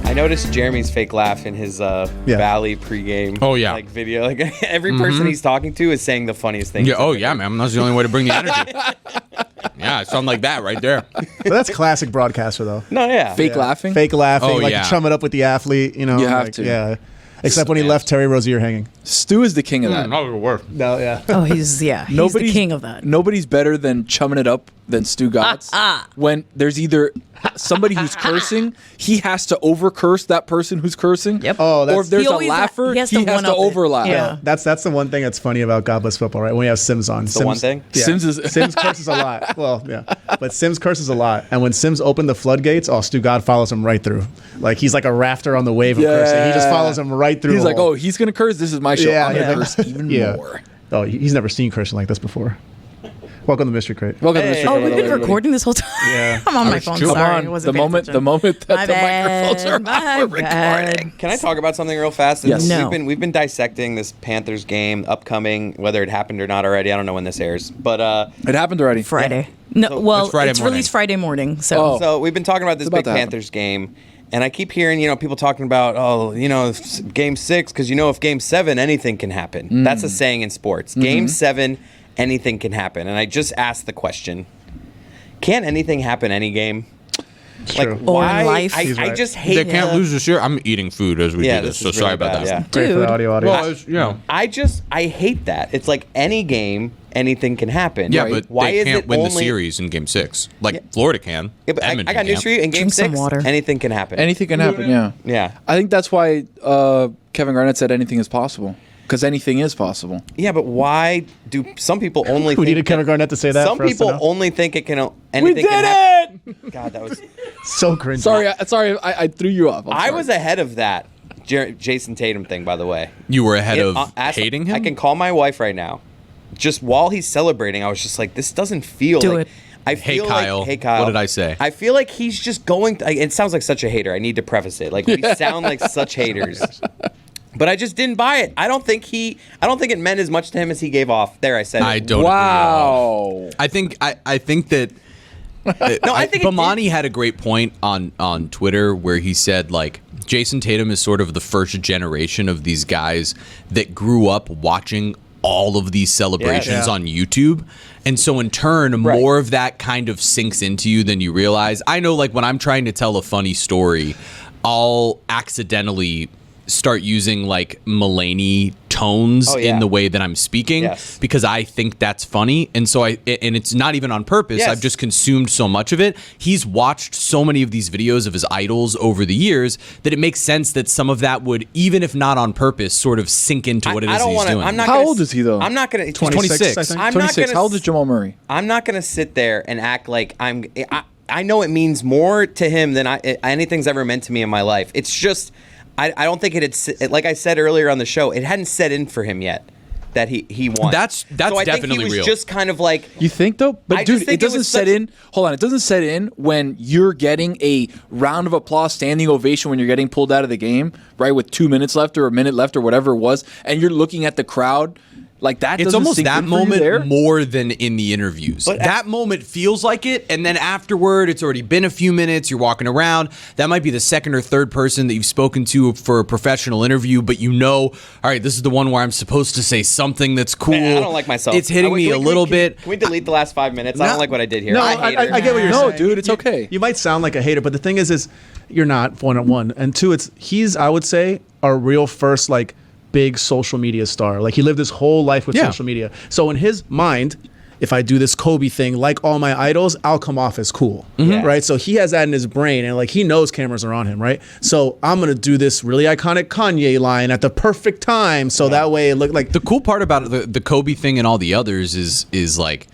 I noticed Jeremy's fake laugh in his Valley pregame like video. Like every person he's talking to is saying the funniest things. Yeah, man. That's the only way to bring the energy. Yeah, it sounds like that right there. But that's classic broadcaster, though. No, yeah. Fake laughing? Fake laughing. You chum it up with the athlete. You know, you have to. Yeah. Except when he left Terry Rozier hanging. Stu is the king of that. No, work. No, yeah. Oh, he's the king of that. Nobody's better than chumming it up than Stugotz. When there's either somebody who's cursing, he has to over-curse that person who's cursing. Yep. Oh, or if there's a laugher, he has to over-laugh. Yeah. That's the one thing that's funny about God Bless Football, right? When we have Sims on. The one thing? Yeah. Sims curses a lot. Well, yeah. But Sims curses a lot. And when Sims opened the floodgates, Stugotz follows him right through. Like, he's like a rafter on the wave of cursing. He just follows him right through. He's like, oh, he's going to curse? This is my show. Yeah, I'm going to curse even more. Oh, he's never seen cursing like this before. Welcome to Mystery Crate. Welcome to Mystery Crate. Oh, we've been recording this whole time? Yeah. I'm on my phone, sorry. The moment that the microphones are on, we're recording. Can I talk about something real fast? Yes. No. We've been dissecting this Panthers game upcoming, whether it happened or not already. I don't know when this airs. But it happened already. Friday. No, it's morning. released Friday morning. So we've been talking about this big Panthers game. And I keep hearing, people talking about, Game 6, because if Game 7, anything can happen. That's a saying in sports. Game 7, anything can happen. And I just asked the question, can anything happen any game? True. Like, why? Or in life. I just hate They can't lose this year. I'm eating food as we do this, so sorry about that. Yeah. Great for the audio audience. Well, I hate that. It's like any game, anything can happen. Yeah, right? but why they can't is it win only... the series in Game 6. Florida can. Yeah, but I Edmonton got news for you. In Game Drink some 6, water. anything can happen. Anything can happen, yeah. Yeah. I think that's why Kevin Garnett said anything is possible. Because anything is possible. Yeah, but why do some people only We think... needed Kevin Garnett to say that. Some for us people to know. only think it can... Anything We did can happen. God, that was... So cringy. Sorry, I threw you off. I was ahead of that Jayson Tatum thing, by the way. You were ahead of hating him? I can call my wife right now. Just while he's celebrating, I was just like, this doesn't feel Do like... it. Hey, Kyle. What did I say? I feel like he's just going... it sounds like such a hater. I need to preface it. Like, we sound like such haters. But I just didn't buy it. I don't think it meant as much to him as he gave off. There, I said it. I don't agree at all. I think that Bomani had a great point on Twitter where he said, like, Jayson Tatum is sort of the first generation of these guys that grew up watching all of these celebrations on YouTube. And so in turn, more of that kind of sinks into you than you realize. I know, like, when I'm trying to tell a funny story, I'll accidentally start using like Mulaney tones in the way that I'm speaking because I think that's funny, and so and it's not even on purpose. I've just consumed so much of it. He's watched so many of these videos of his idols over the years that it makes sense that some of that would, even if not on purpose, sort of sink into what it is he's doing. How old is he though? I'm not gonna. 26. I think. 26. How old is Jamal Murray? I'm not gonna sit there and act like I know it means more to him than anything's ever meant to me in my life. It's just. I don't think it had, like I said earlier on the show, it hadn't set in for him yet that he won. That's so I definitely think he was real. Just kind of like, you think though, but dude, it doesn't set in. Hold on, it doesn't set in when you're getting a round of applause, standing ovation when you're getting pulled out of the game, right, with 2 minutes left or a minute left or whatever it was, and you're looking at the crowd. Like that, it's almost that moment more than in the interviews. But that moment feels like it, and then afterward, it's already been a few minutes. You're walking around. That might be the second or third person that you've spoken to for a professional interview, but all right, this is the one where I'm supposed to say something that's cool. Man, I don't like myself. It's hitting me a little bit. Can we delete the last 5 minutes? I don't like what I did here. No, I get what you're saying. No, dude, it's okay. You might sound like a hater, but the thing is you're not, for one, and two, he's I would say our real first like big social media star. Like he lived his whole life with social media. So in his mind, if I do this Kobe thing, like all my idols, I'll come off as cool, right? So he has that in his brain, and like he knows cameras are on him, right? So I'm gonna do this really iconic Kanye line at the perfect time, so that way it looked like. The cool part about the Kobe thing and all the others is like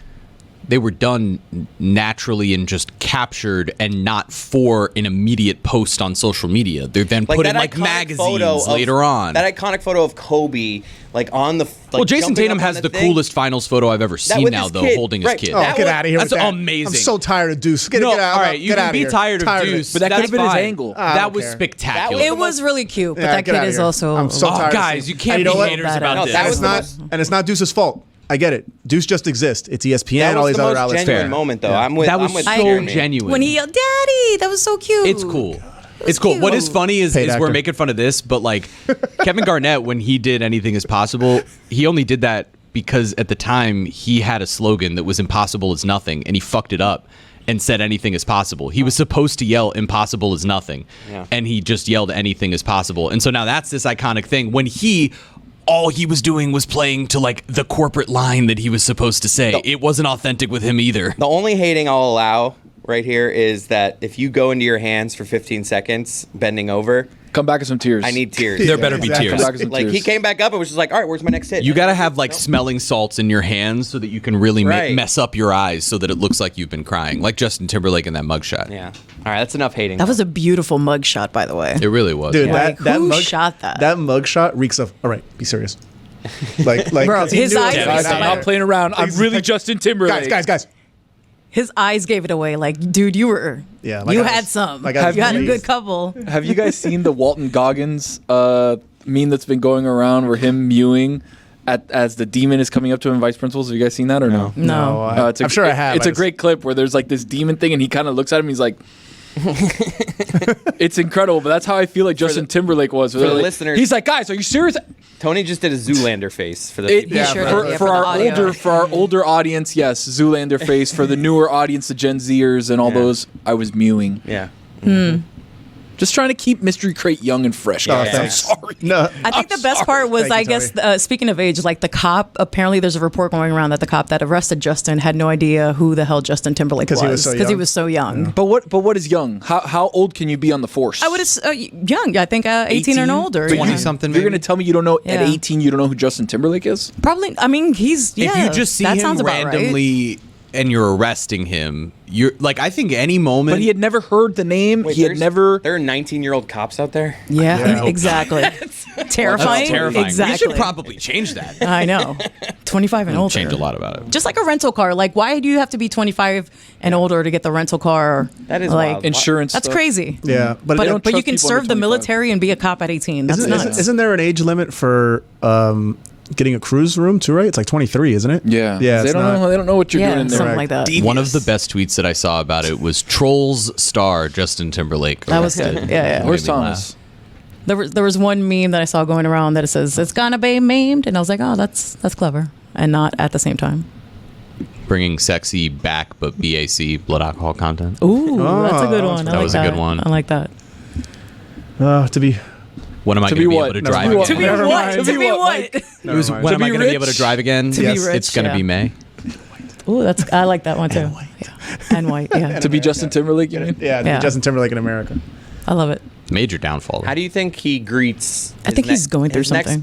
done naturally and just captured and not for an immediate post on social media. They're then put in like magazines later on. That iconic photo of Kobe, like on the. Like, well, Jayson Tatum has the coolest finals photo I've ever seen now, though, holding his kid. Oh, get out of here! That's amazing. I'm so tired of Deuce. Get all out, right, you can be tired of Deuce, but that could have been his angle. That was spectacular. It was really cute, but that kid is also. I'm so tired. Guys, you can't be haters about this. And it's not Deuce's fault. I get it. Deuce just exists. It's ESPN, all these other outlets. That was the most genuine moment, though. Yeah. That was so genuine. When he yelled, "Daddy," that was so cute. It's cool. It's cool. What is funny is we're making fun of this, but like Kevin Garnett, when he did Anything Is Possible, he only did that because at the time he had a slogan that was impossible is nothing, and he fucked it up and said anything is possible. He was supposed to yell impossible is nothing, and he just yelled anything is possible. And so now that's this iconic thing. When all he was doing was playing to like the corporate line that he was supposed to say. It wasn't authentic with him either. The only hating I'll allow right here is that if you go into your hands for 15 seconds, bending over, come back with some tears. I need tears. There better be tears. Like he came back up and was just like, all right, where's my next hit? You got to have like smelling salts in your hands so that you can really mess up your eyes so that it looks like you've been crying, like Justin Timberlake in that mugshot. Yeah. All right, that's enough hating. That was a beautiful mugshot, by the way. It really was. Dude, who shot that? That mugshot reeks of. All right, be serious. Like, bro, his eyes. Guys, I'm not playing around. I'm really Justin Timberlake. Guys. His eyes gave it away. Like, dude, you were. Yeah, you had some. You had a good couple. Have you guys seen the Walton Goggins meme that's been going around where him mewing as the demon is coming up to him, vice principals? Have you guys seen that or no? No. I'm sure I have. It's a great clip where there's like this demon thing and he kind of looks at him. He's like. It's incredible, but that's how I feel like Justin Timberlake was. For the listeners, he's like, guys, are you serious? Tony just did a Zoolander face for the for our older audience. Yes, Zoolander face. For the newer audience, the Gen Zers and all those, I was mewing. Yeah. Just trying to keep Mystery Crate young and fresh. Guys. I'm sorry. No, I think the best part was, I guess, speaking of age, like the cop, apparently there's a report going around that the cop that arrested Justin had no idea who the hell Justin Timberlake was. Because he was so young. Yeah. But what is young? How old can you be on the force? I would young. I think 18 and older. 20-something. You're going to tell me you don't know, at 18, you don't know who Justin Timberlake is? Probably. I mean, he's, if you just see him randomly and you're arresting him, you're like, I think any moment. But he had never heard the name. Wait, there are 19-year-old cops out there. Yeah. Exactly. Terrifying. That's terrifying. Exactly. You should probably change that. I know. 25 and older. Change a lot about it. Just like a rental car. Like, why do you have to be 25 and older to get the rental car? That is like wild. Insurance. That's stuff. crazy. Yeah, but you can serve the military and be a cop at 18. That's nuts. Isn't there an age limit for getting a cruise room too? Right, it's like 23, isn't it? Yeah. Yeah. They don't know what you're doing in there. Something like that. Devious. One of the best tweets that I saw about it was Trolls star Justin Timberlake. That was good. Yeah. Where's Thomas? There was one meme that I saw going around that it says it's gonna be memed, and I was like, oh, that's clever, and not at the same time. Bringing sexy back, but BAC, blood alcohol content. Ooh, that's a good one. That was a good one. I like that. To be. When am I going to be able to drive again? To be what? To be what? When am I going to be able to drive again? To be rich. It's going to be May. Ooh, I like that one too. And white. Yeah. To be Justin Timberlake, you mean? Yeah, to be Justin Timberlake in America. I love it. Major downfall. How do you think he greets? I think he's going through something.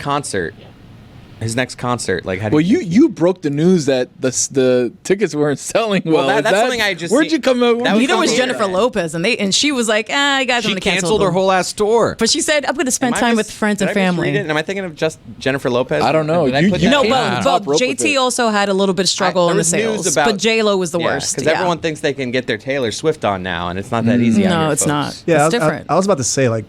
His next concert, like how? Well, you broke the news that the tickets weren't selling well. That's something I just. Where'd you come up? Neither was Jennifer Lopez, and she was like, guys, I'm she gonna cancel. Canceled her whole ass tour. But she said, I'm gonna spend time with friends and family. Am I thinking of just Jennifer Lopez? I don't know. But JT also had a little bit of struggle in the sales. But J-Lo was the worst. Because everyone thinks they can get their Taylor Swift on now, and it's not that easy. No, it's not. Yeah, it's different. I was about to say, like,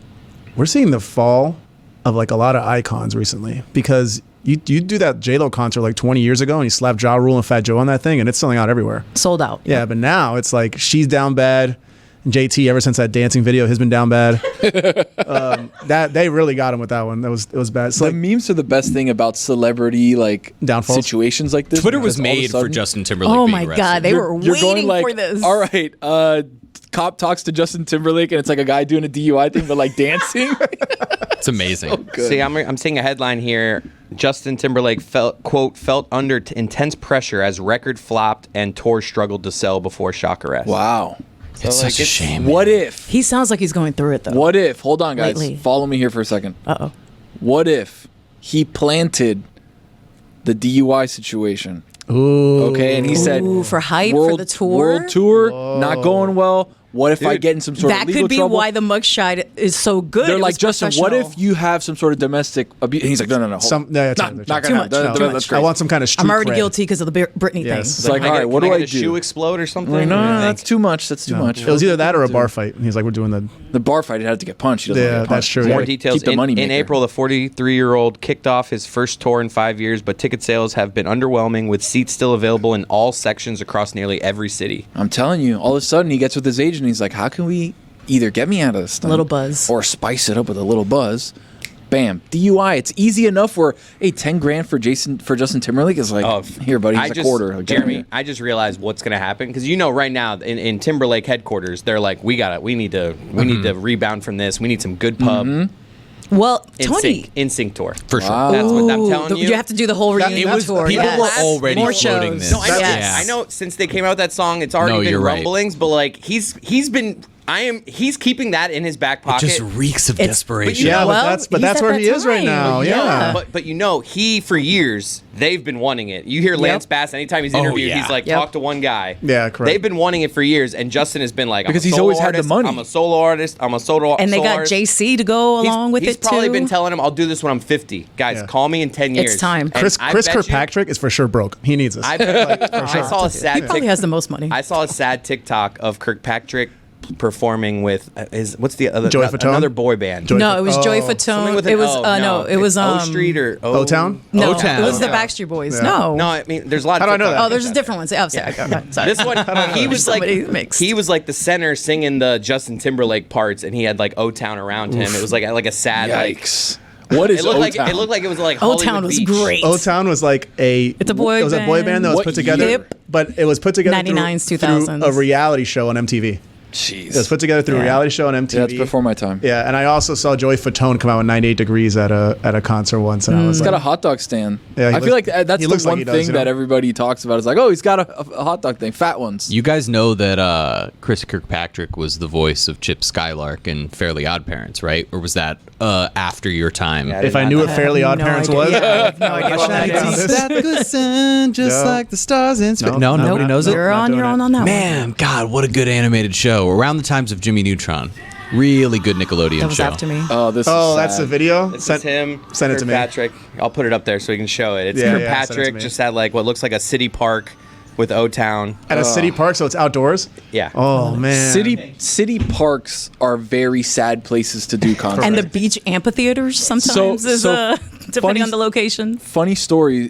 we're seeing the fall of like a lot of icons recently, because you do that J-Lo concert like 20 years ago and you slap Ja Rule and Fat Joe on that thing and it's selling out everywhere. Sold out. Yeah, but now it's like she's down bad. And JT, ever since that dancing video, has been down bad. That they really got him with that one. It was bad. So the memes are the best thing about celebrity downfalls, situations like this. Twitter was made for Justin Timberlake. Oh being my God, they were waiting like, for this. All right, cop talks to Justin Timberlake and it's like a guy doing a DUI thing, but like dancing. It's amazing. So see, I'm seeing a headline here. Justin Timberlake felt under intense pressure as record flopped and tour struggled to sell before shock arrest. Wow. So it's such a shame. What if? He sounds like he's going through it, though. What if? Hold on, guys. Lately. Follow me here for a second. Uh-oh. What if he planted the DUI situation Ooh. Okay, and he said, for hype for the tour, world tour, not going well. What if I get in some sort of that legal could be trouble? why the mugshot is so good. They're like, Justin, what if you have some sort of domestic abuse? And he's like, no. Not gonna Too happen. much. That's crazy. I want some kind of street I'm already cred. guilty because of the Britney thing. It's like, all right, what do I do? Shoe explode or something? Like, no, that's too much. That's too much. It was either that or a bar fight. And he's like, we're doing the bar fight. He had to get punched. He doesn't Yeah, get punched. that's true. More Yeah. details. Keep the money In maker. April, the 43-year-old kicked off his first tour in 5 years, but ticket sales have been underwhelming, with seats still available in all sections across nearly every city. I'm telling you, all of a sudden he gets with his agent. He's like, how can we either get me out of this thing, Little buzz, or spice it up with a little buzz? Bam, DUI. It's easy enough where, hey, $10,000 for Justin Timberlake is like, here, buddy, he's a quarter. Like, Jeremy, I just realized what's going to happen, because right now in Timberlake headquarters, they're like, we need to rebound from this. We need some good pub. Well, Tony, In sync tour For sure. That's what I'm telling you. You have to do the whole reunion tour. People yes. were already More floating shows. this. No, Yes. I know. Since they came out with that song, it's already been rumblings. Right. But like he's been. He's keeping that in his back pocket. It just reeks of desperation. Yeah, but that's where he is right now. Yeah. But he for years they've been wanting it. You hear Lance Bass anytime he's interviewed, he's like, talk to one guy. Yeah, correct. They've been wanting it for years, and Justin has been like, because he's always had the money. I'm a solo artist. And they got JC to go along with it too. He's probably been telling him, I'll do this when I'm 50. Guys, call me in 10 years. It's time. Chris Kirkpatrick is for sure broke. He needs this. I saw a sad. He probably has the most money. I saw a sad TikTok of Kirkpatrick performing with what's the other Joy Fatone? another boy band. No, it was Joy Fatone. It was it was O Street or O-Town? No, O-Town. it was the Backstreet Boys. Yeah. No, I mean there's a lot. How do I know that? Oh, there's different ones. Oh, sorry. Sorry. This one, he was like the center singing the Justin Timberlake parts, and he had like O-Town around him. It was like a sad. Yikes. What is O-Town? It looked like it was like O-Town was great. O-Town was like It's a boy. It was a boy band that was put together, Yep. but it was put together 99s, through 2000s. a reality show on MTV. Jeez. It was put together through a reality show on MTV. Yeah, that's before my time. Yeah, and I also saw Joey Fatone come out with 98 Degrees at a concert once, and I was He's like, got a hot dog stand. Yeah, I feel like that's he the looks one like he does, thing that everybody talks about. Is like, oh, he's got a hot dog thing, fat ones. You guys know that Chris Kirkpatrick was the voice of Chip Skylark in Fairly Odd Parents, right? Or was that after your time? Yeah, if I knew what Fairly Odd Parents was, Yeah, I have no idea what that is. That glisten, just like the stars in space. No, Nobody knows it. You're on your own on that one. Man, God, what a good animated show. Around the times of Jimmy Neutron. Really good Nickelodeon That was show. after me. Oh, this. that's the video. This is him. Send it to me. Kirkpatrick. I'll put it up there so we can show it. It's Yeah, send it to Kirkpatrick me. just at like what looks like a city park with O-Town. At a city park, so it's outdoors. Yeah. Oh man, City parks are very sad places to do concerts. And the beach amphitheaters sometimes depending on the location. Funny story.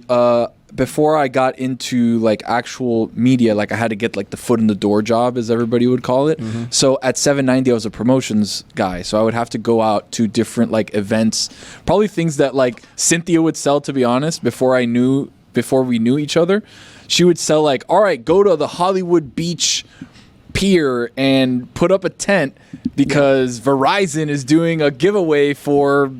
Before I got into like actual media, like I had to get like the foot in the door job, as everybody would call it. Mm-hmm. So at 790, I was a promotions guy. So I would have to go out to different like events, probably things that like Cynthia would sell. To be honest, before we knew each other, she would sell like, all right, go to the Hollywood Beach pier and put up a tent because Verizon is doing a giveaway for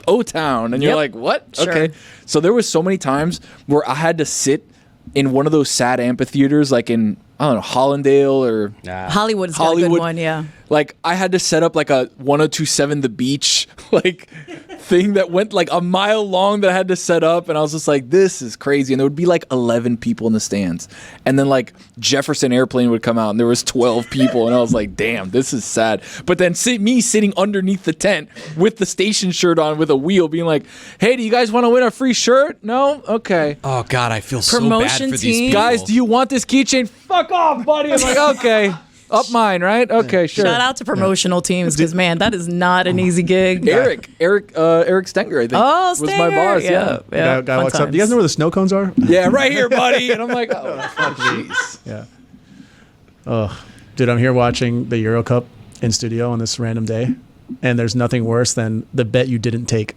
O-Town, and you're like, what? Sure. Okay. So there was so many times where I had to sit in one of those sad amphitheaters, like in, I don't know, Hollandale or Hollywood's got a good one, yeah. Like I had to set up like a 1027 The Beach like thing that went like a mile long that I had to set up, and I was just like, this is crazy. And there would be like 11 people in the stands, and then like Jefferson Airplane would come out, and there was 12 people, and I was like, damn, this is sad. But then me sitting underneath the tent with the station shirt on with a wheel, being like, hey, do you guys want to win a free shirt? No? Okay. Oh, God, I feel so Promotion bad for these team. people. Guys, do you want this keychain? Fuck off, buddy. I'm like, okay. Up mine, right? Okay, sure. Shout out to promotional teams, because man, that is not an easy gig. Eric Stenger, I think. Oh, was my Stenger, boss. yeah. Guy walks up. Do you guys know where the snow cones are? Yeah, right here, buddy. And I'm like, oh, fuck, jeez. Yeah. Oh, dude, I'm here watching the Euro Cup in studio on this random day, and there's nothing worse than the bet you didn't take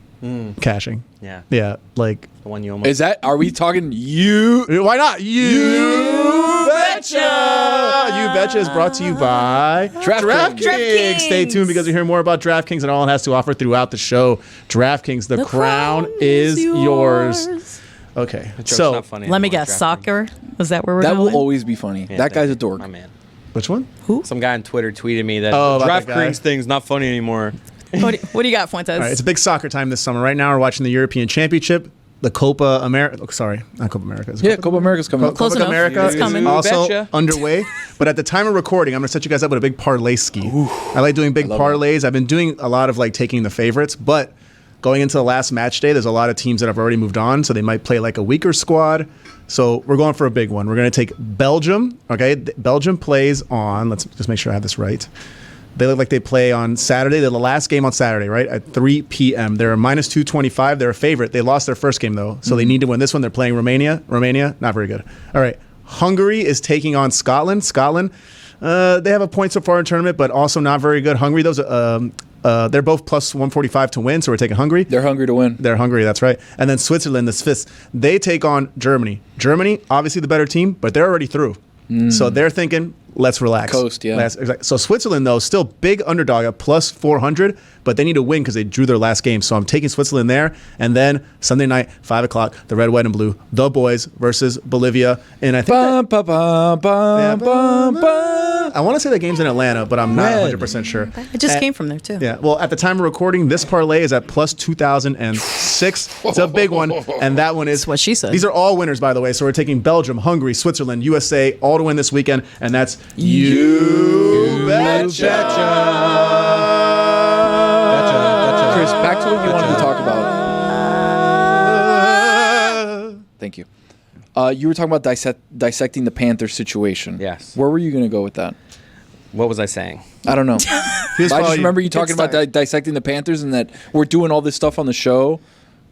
cashing. Yeah. Yeah, like The one you almost. Are we talking you? why not? You betcha! You betcha is brought to you by DraftKings. Stay tuned because you hear more about DraftKings and all it has to offer throughout the show. DraftKings, the crown is yours. Okay, so not funny Let me anymore, guess, DraftKings. soccer? Is that where we're That going? will always be funny. Yeah, that guy's a thank you, dork. my man. which one? Some guy on Twitter tweeted me that Oh, about that guy. DraftKings thing's not funny anymore. What do you got, Fuentes? All right, it's a big soccer time this summer. Right now, we're watching the European Championship. the Copa America. Sorry, not Copa America. Copa America's coming up. Copa America It's coming. is also Betcha. underway. But at the time of recording, I'm going to set you guys up with a big parlay ski. I like doing big parlays. I've been doing a lot of like taking the favorites, but going into the last match day, there's a lot of teams that have already moved on, so they might play like a weaker squad. So we're going for a big one. We're going to take Belgium. Okay, Belgium plays on. Let's just make sure I have this right. They look like they play on Saturday. They're the last game on Saturday, right? At 3 p.m. They're a minus 225. They're a favorite. They lost their first game, though, so they need to win this one. They're playing Romania. Romania, not very good. All right. Hungary is taking on Scotland. Scotland, they have a point so far in tournament, but also not very good. Hungary, they're both plus 145 to win, so we're taking Hungary. They're hungry to win. They're hungry, that's right. And then Switzerland, the Swiss, they take on Germany. Germany, obviously the better team, but they're already through. So they're thinking, let's relax. Coast, yeah. So Switzerland, though, still big underdog at plus 400, but they need to win because they drew their last game. So I'm taking Switzerland there. And then Sunday night, 5 o'clock, the red, white, and blue, the boys versus Bolivia. And I think I want to say that game's in Atlanta, but I'm not 100% sure. It just came from there, too. Yeah, well, at the time of recording, this parlay is at plus 2,006. It's a big one, and that one is... That's what she said. These are all winners, by the way, so we're taking Belgium, Hungary, Switzerland, USA, all to win this weekend, and that's You Betcha! Chris, back to what you wanted to talk about. Thank you. You were talking about dissecting the Panthers situation. Yes. Where were you going to go with that? What was I saying? I don't know. I just remember you talking about dissecting the Panthers and that we're doing all this stuff on the show,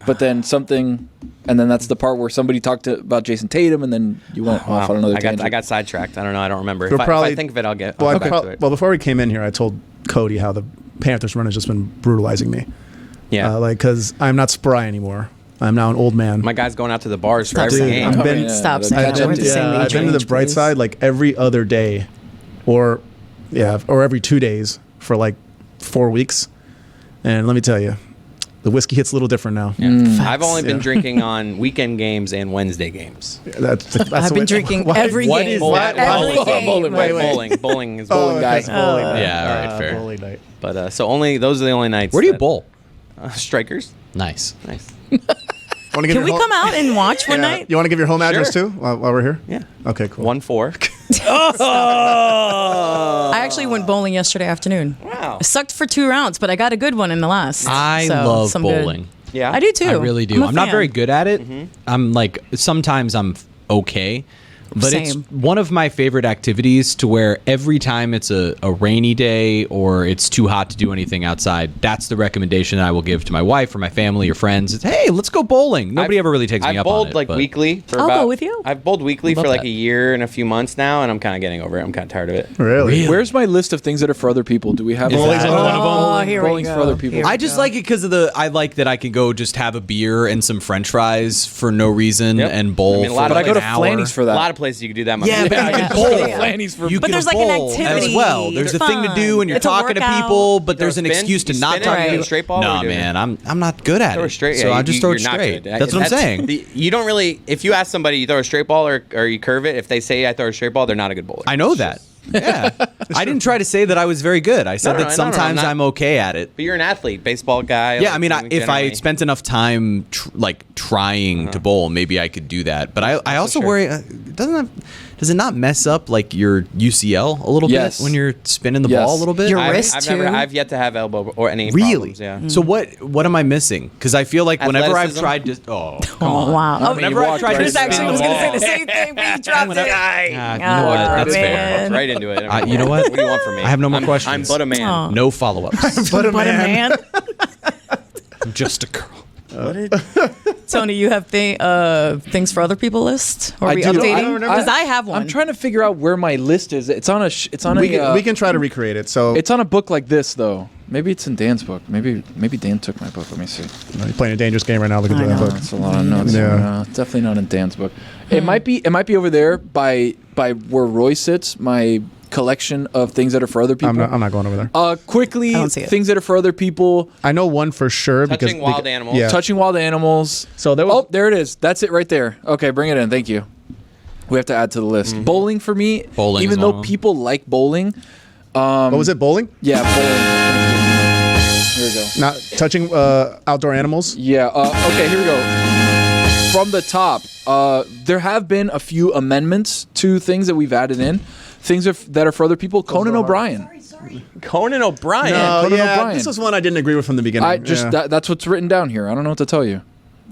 but then something, and then that's the part where somebody talked about Jayson Tatum, and then you went off on another tangent. I got sidetracked. I don't know. I don't remember. If probably, I think of it, I'll get well, back to it. Well, before we came in here, I told Cody how the Panthers run has just been brutalizing me. Yeah. Because I'm not spry anymore. I'm now an old man. My guy's going out to the bars for every game. I've been to the bright side like every other day, or every 2 days for like 4 weeks. And let me tell you, the whiskey hits a little different now. Yeah. I've only been drinking on weekend games and Wednesday games. I've been drinking every game. Bowling is bowling guy. Yeah, all right, fair. Bowling night. But those are the only nights. Where do you bowl? Strikers. Nice. Can we come out and watch one night? You want to give your home address too while we're here? Yeah. Okay, cool. 1-4. I actually went bowling yesterday afternoon. Wow. I sucked for 2 rounds, but I got a good one in the last. I love bowling. Yeah. I do too. I really do. I'm not very good at it. Mm-hmm. I'm like, sometimes I'm okay. But Same. it's one of my favorite activities to where every time it's a rainy day or it's too hot to do anything outside, that's the recommendation that I will give to my wife or my family or friends. It's, hey, let's go bowling. Nobody ever really takes me up on it. I've bowled like weekly. I'll go with you. I've bowled weekly for like a year and a few months now, and I'm kind of getting over it. I'm kind of tired of it. Really? Where's my list of things that are for other people? Do we have Bowling's one of them? Oh, here we Bowling's go. for other people. I just like it because I like that I can go just have a beer and some French fries for no reason and bowl. But I go to Flanny's for that. A lot of places you can do that. Yeah, but you can bowl. Flanny's for But there's like an activity as well. There's a thing to do, and you're It's a talking to workout. people, but there's an spin? excuse to You not spin it? talk to You people. do a straight ball? What No, are you doing? man, I'm not good at Throw it. a straight. So I just throw it you're not straight. good. That's what I'm saying. You don't really. If you ask somebody, you throw a straight ball or you curve it. If they say I throw a straight ball, they're not a good bowler. I know that. Yeah, I didn't try to say that I was very good. I said that sometimes I'm okay at it. But you're an athlete, baseball guy. Yeah, I mean, if I spent enough time trying to bowl, maybe I could do that. But I also worry. Does it not mess up like your UCL a little bit when you're spinning the ball a little bit? Your wrist too. I've yet to have elbow or any really. problems. Yeah. So what am I missing? Because I feel like whenever I've tried to Wow. whenever I've tried to Chris actually was going to say the same thing. We dropped it. You know what? That's fair. Right into it. You know what? What do you want from me? I have no more questions. I'm but a man. Oh. No follow-ups. But a man. I'm just a girl. Tony, you have things for other people list? Or are we I do. updating? Because I have one. I'm trying to figure out where my list is. It's on a. We can try to recreate it. So It's on a book like this though. Maybe it's in Dan's book. Maybe Dan took my book. Let me see. You're playing a dangerous game right now. Look at that book. That's a lot of notes. Yeah. It's definitely not in Dan's book. It might be over there by where Roy sits. My collection of things that are for other people. I'm not going over there. Quickly, I don't see it. things that are for other people. I know one for sure. Touching wild animals. Yeah. Touching wild animals. So there was. Oh, there it is. That's it right there. Okay, bring it in. Thank you. We have to add to the list. Bowling for me. Bowling even is one though of them. people like bowling. What was it? Bowling? Yeah, bowling. Here we go. Not touching outdoor animals. Yeah. Okay, here we go. From the top, there have been a few amendments to things that we've added in. Things that are for other people. Conan O'Brien. Conan O'Brien. No, Conan yeah, O'Brien. this was one I didn't agree with from the beginning. That's what's written down here. I don't know what to tell you.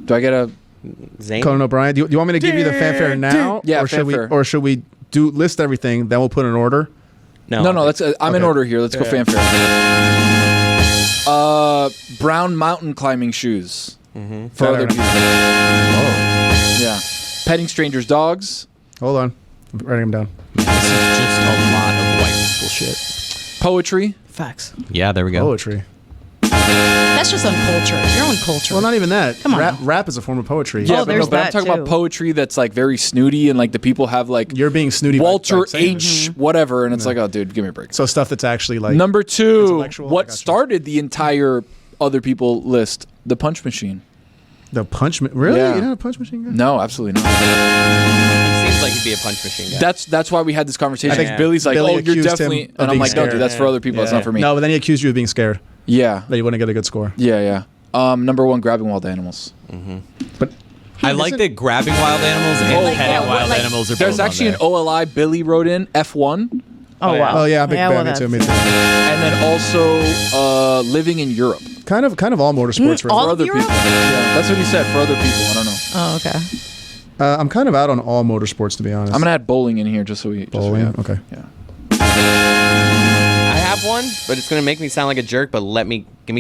Do I get a Zane? Conan O'Brien? Do you want me to give you the fanfare now? Yeah, or should we list everything, then we'll put in order? No. Let's. I'm in order here. Let's go fanfare. Brown mountain climbing shoes for other people. Yeah. Petting strangers' dogs. Hold on. I'm writing them down. This is just a lot of white people shit. Poetry. Facts. Yeah, there we go. Poetry. That's just uncultured. Your own culture. Well, not even that. Come on. Rap is a form of poetry. Yeah, Oh, there's but I'm that, talking about too. poetry that's like very snooty and like the people have like You're being snooty. Walter by saying H. it. whatever, and it's like, oh, dude, give me a break. So stuff that's actually like Number 2, intellectual? I what gotcha. started the entire other people list? The punch machine. the punch. Really? Yeah. You're not a punch machine guy? No, absolutely not. He seems like he'd be a punch machine guy. That's why we had this conversation. I think because Billy's like, Billy oh, you're accused definitely, him of and I'm being like, no, scared. dude, that's for other people. It's not for me. No, but then he accused you of being scared Yeah, that you wouldn't get a good score. yeah. Number 1, grabbing wild animals. But I like that grabbing wild animals and Like, petting yeah, wild like- animals are There's both actually on an OLI Billy wrote in F1, Oh, wow. oh yeah, big Yeah, fan. well, Me too. Me that's- too. and then also living in Europe Kind of all motorsports. all really. for other Europe? people. Yeah, that's what he said for other people. I don't know. Oh, okay. I'm kind of out on all motorsports, to be honest. I'm gonna add bowling in here just so we. bowling. Just so we have, Okay. Yeah. I have one, but it's gonna make me sound like a jerk. But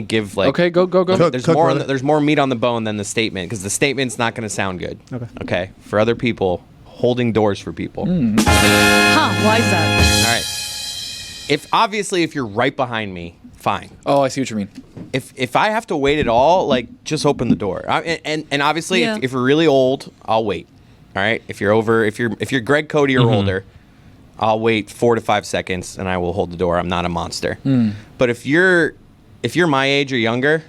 give like Okay, go. There's Cook, more. brother. There's more meat on the bone than the statement because the statement's not gonna sound good. Okay. For other people, holding doors for people. Huh, why is that? All right. If you're right behind me, fine. Oh, I see what you mean. If I have to wait at all, like just open the door. And obviously, Yeah. if you're really old, I'll wait. All right. If you're Greg Cody or older, I'll wait 4 to 5 seconds and I will hold the door. I'm not a monster. But if you're my age or younger,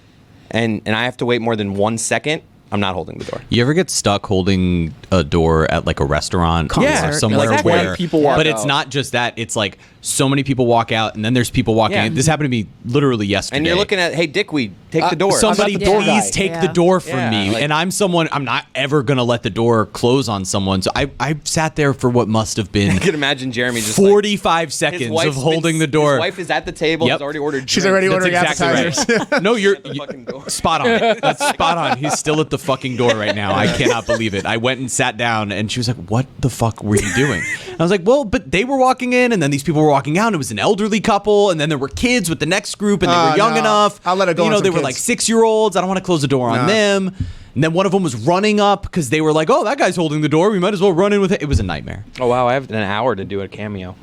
and I have to wait more than 1 second, I'm not holding the door. You ever get stuck holding a door at like a restaurant Concert. or somewhere Exactly. where People walk but it's out. not just that, it's like so many people walk out and then there's people walking in. This happened to me literally yesterday. And you're looking at, hey, Dickweed, take the door. Somebody I'm not the door please guy. take Yeah. the door from Yeah, me. like- And I'm not ever going to let the door close on someone. So I sat there for what must have been I can imagine Jeremy just 45 his seconds wife's of holding the door. His wife is at the table. Yep. Has already ordered. She's drinks. already That's ordering exactly appetizers. right. No, you're the fucking door. spot on. That's spot on. He's still at the fucking door right now. I cannot believe it. I went and sat down, and she was like, "What the fuck were you doing?" And I was like, "Well, but they were walking in, and then these people were walking out. And it was an elderly couple, and then there were kids with the next group, and they were young no. enough. I'll let it go You on know, some they were kids. like 6-year-olds. I don't want to close the door on No. them." And then one of them was running up because they were like, "Oh, that guy's holding the door. We might as well run in with it." It was a nightmare. Oh wow, I have an hour to do a cameo.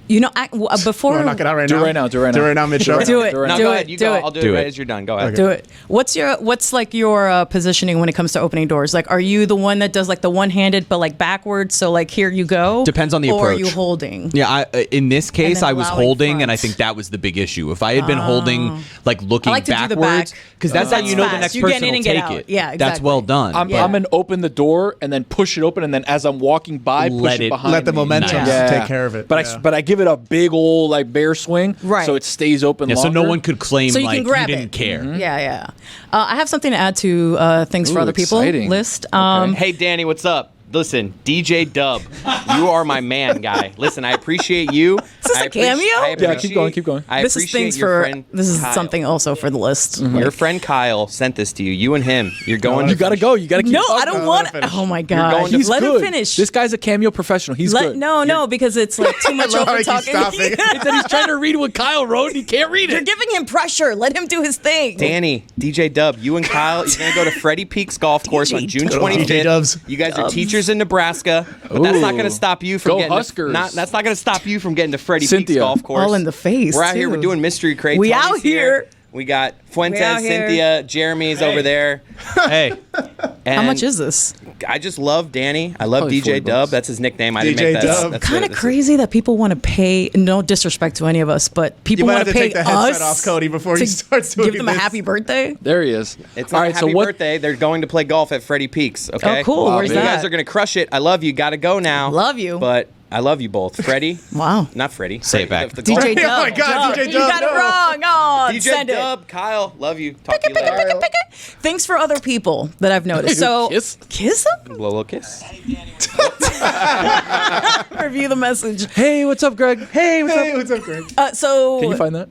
You know, before You wanna knock it out right Do now. it right now, do it right Do now. it right now, mid-show. Do it. Do it. No, Do go it. ahead. You Do go. it. I'll do Do it right it. as you're done. Go ahead. Do it. What's like your positioning when it comes to opening doors? Like, are you the one that does like the one-handed but like backwards? So like here you go. Depends on the Or are approach. you holding? Yeah, in this case, then I was allowing holding, and I front. think that was the big issue. If I had been holding, like looking I like to do the backwards, back. because that's how That's you know the fast. next You get person in will and get take out. it. Yeah, That's exactly. well done. I'm but- gonna open the door and then push it open, and then as I'm walking by, push Let it it- behind Let the me. momentum Nice. take care of it. But Yeah. I give it a big old like bear swing, Right. So it stays open. Yeah, so longer. no one could claim So you like can grab you didn't it. care. Yeah, yeah. I have something to add to things for Ooh, other people exciting. list. Hey, Danny, what's up? Listen, DJ Dub, you are my man, guy. Listen, I appreciate you. Is this a cameo? Yeah, keep going, keep going. I This is appreciate things your for. friend This is Kyle. something also for the list. Your friend Kyle sent this to you. You and him. You're going. You gotta go. You gotta keep. No, talking. I don't let want. him finish. Oh my going god! to- He's Let good. him finish. This guy's a cameo professional. He's good. No, because it's like too much love how over he keeps talking. stopping. It's that he's trying to read what Kyle wrote and he can't read You're it. giving him pressure. Let him do his thing. Danny, DJ Dub, you and Kyle, you're gonna go to Freddie Peaks Golf Course on June Dub. 25th. DJ Dubs. You guys are teachers in Nebraska, but that's not gonna stop you from Go getting. Huskers. That's not gonna stop you from getting to Freddie Peaks Cynthia. Golf Course. All in the face, We're out here. too. We're doing mystery crates. We Tony's out here. We got Fuentes, We out here. Cynthia, Jeremy's over there. Hey, And How much is this? I just love Danny. I love Probably DJ $40. Dub. That's his nickname. I didn't DJ make that. Dub. That's Kind of it. crazy that people want to pay. No disrespect to any of us, but You people might want have to pay take the headset us off Cody before he to starts doing give them a this. happy birthday. There he is. It's All not right. a happy So what? birthday. They're going to play golf at Freddie Peaks. Okay. Oh, cool. Where's You guys that? are gonna crush it. I love you. Got to go now. Love you. But I love you both. Freddie. Wow. Not Freddie. Say it back. DJ Dub. Oh my God, DJ You Dub, got it no. wrong. Oh, DJ send Dub, it. Kyle, love you. Talk to you later. Things for other people that I've noticed. So Kiss? Kiss them? Blow a little kiss. Review the message. Hey, what's up, Greg? Hey, What's up, Greg? So Can you find that?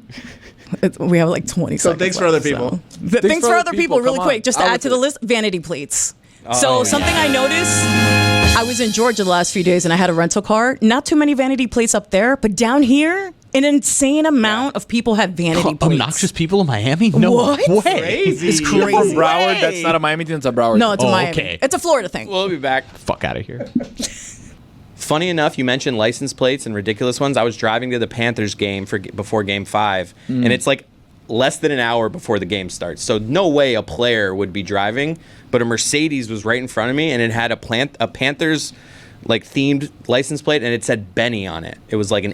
we have like 20 So seconds. thanks for left, other people. So. Thanks for other people, really come quick. on. Just to I'll add look to at the it. list, vanity plates. So something I noticed, I was in Georgia the last few days and I had a rental car. Not too many vanity plates up there, but down here, an insane amount of people have vanity plates. Obnoxious people in Miami? No What? way. Crazy. It's You're crazy. from Broward. That's not a Miami thing. That's a Broward. No, it's a Oh, Miami. okay. It's a Florida thing. We'll be back. Fuck out of here. Funny enough, you mentioned license plates and ridiculous ones. I was driving to the Panthers game before Game 5, and it's like less than an hour before the game starts. So no way a player would be driving, but a Mercedes was right in front of me, and it had a Panthers like themed license plate, and it said Benny on it. It was like an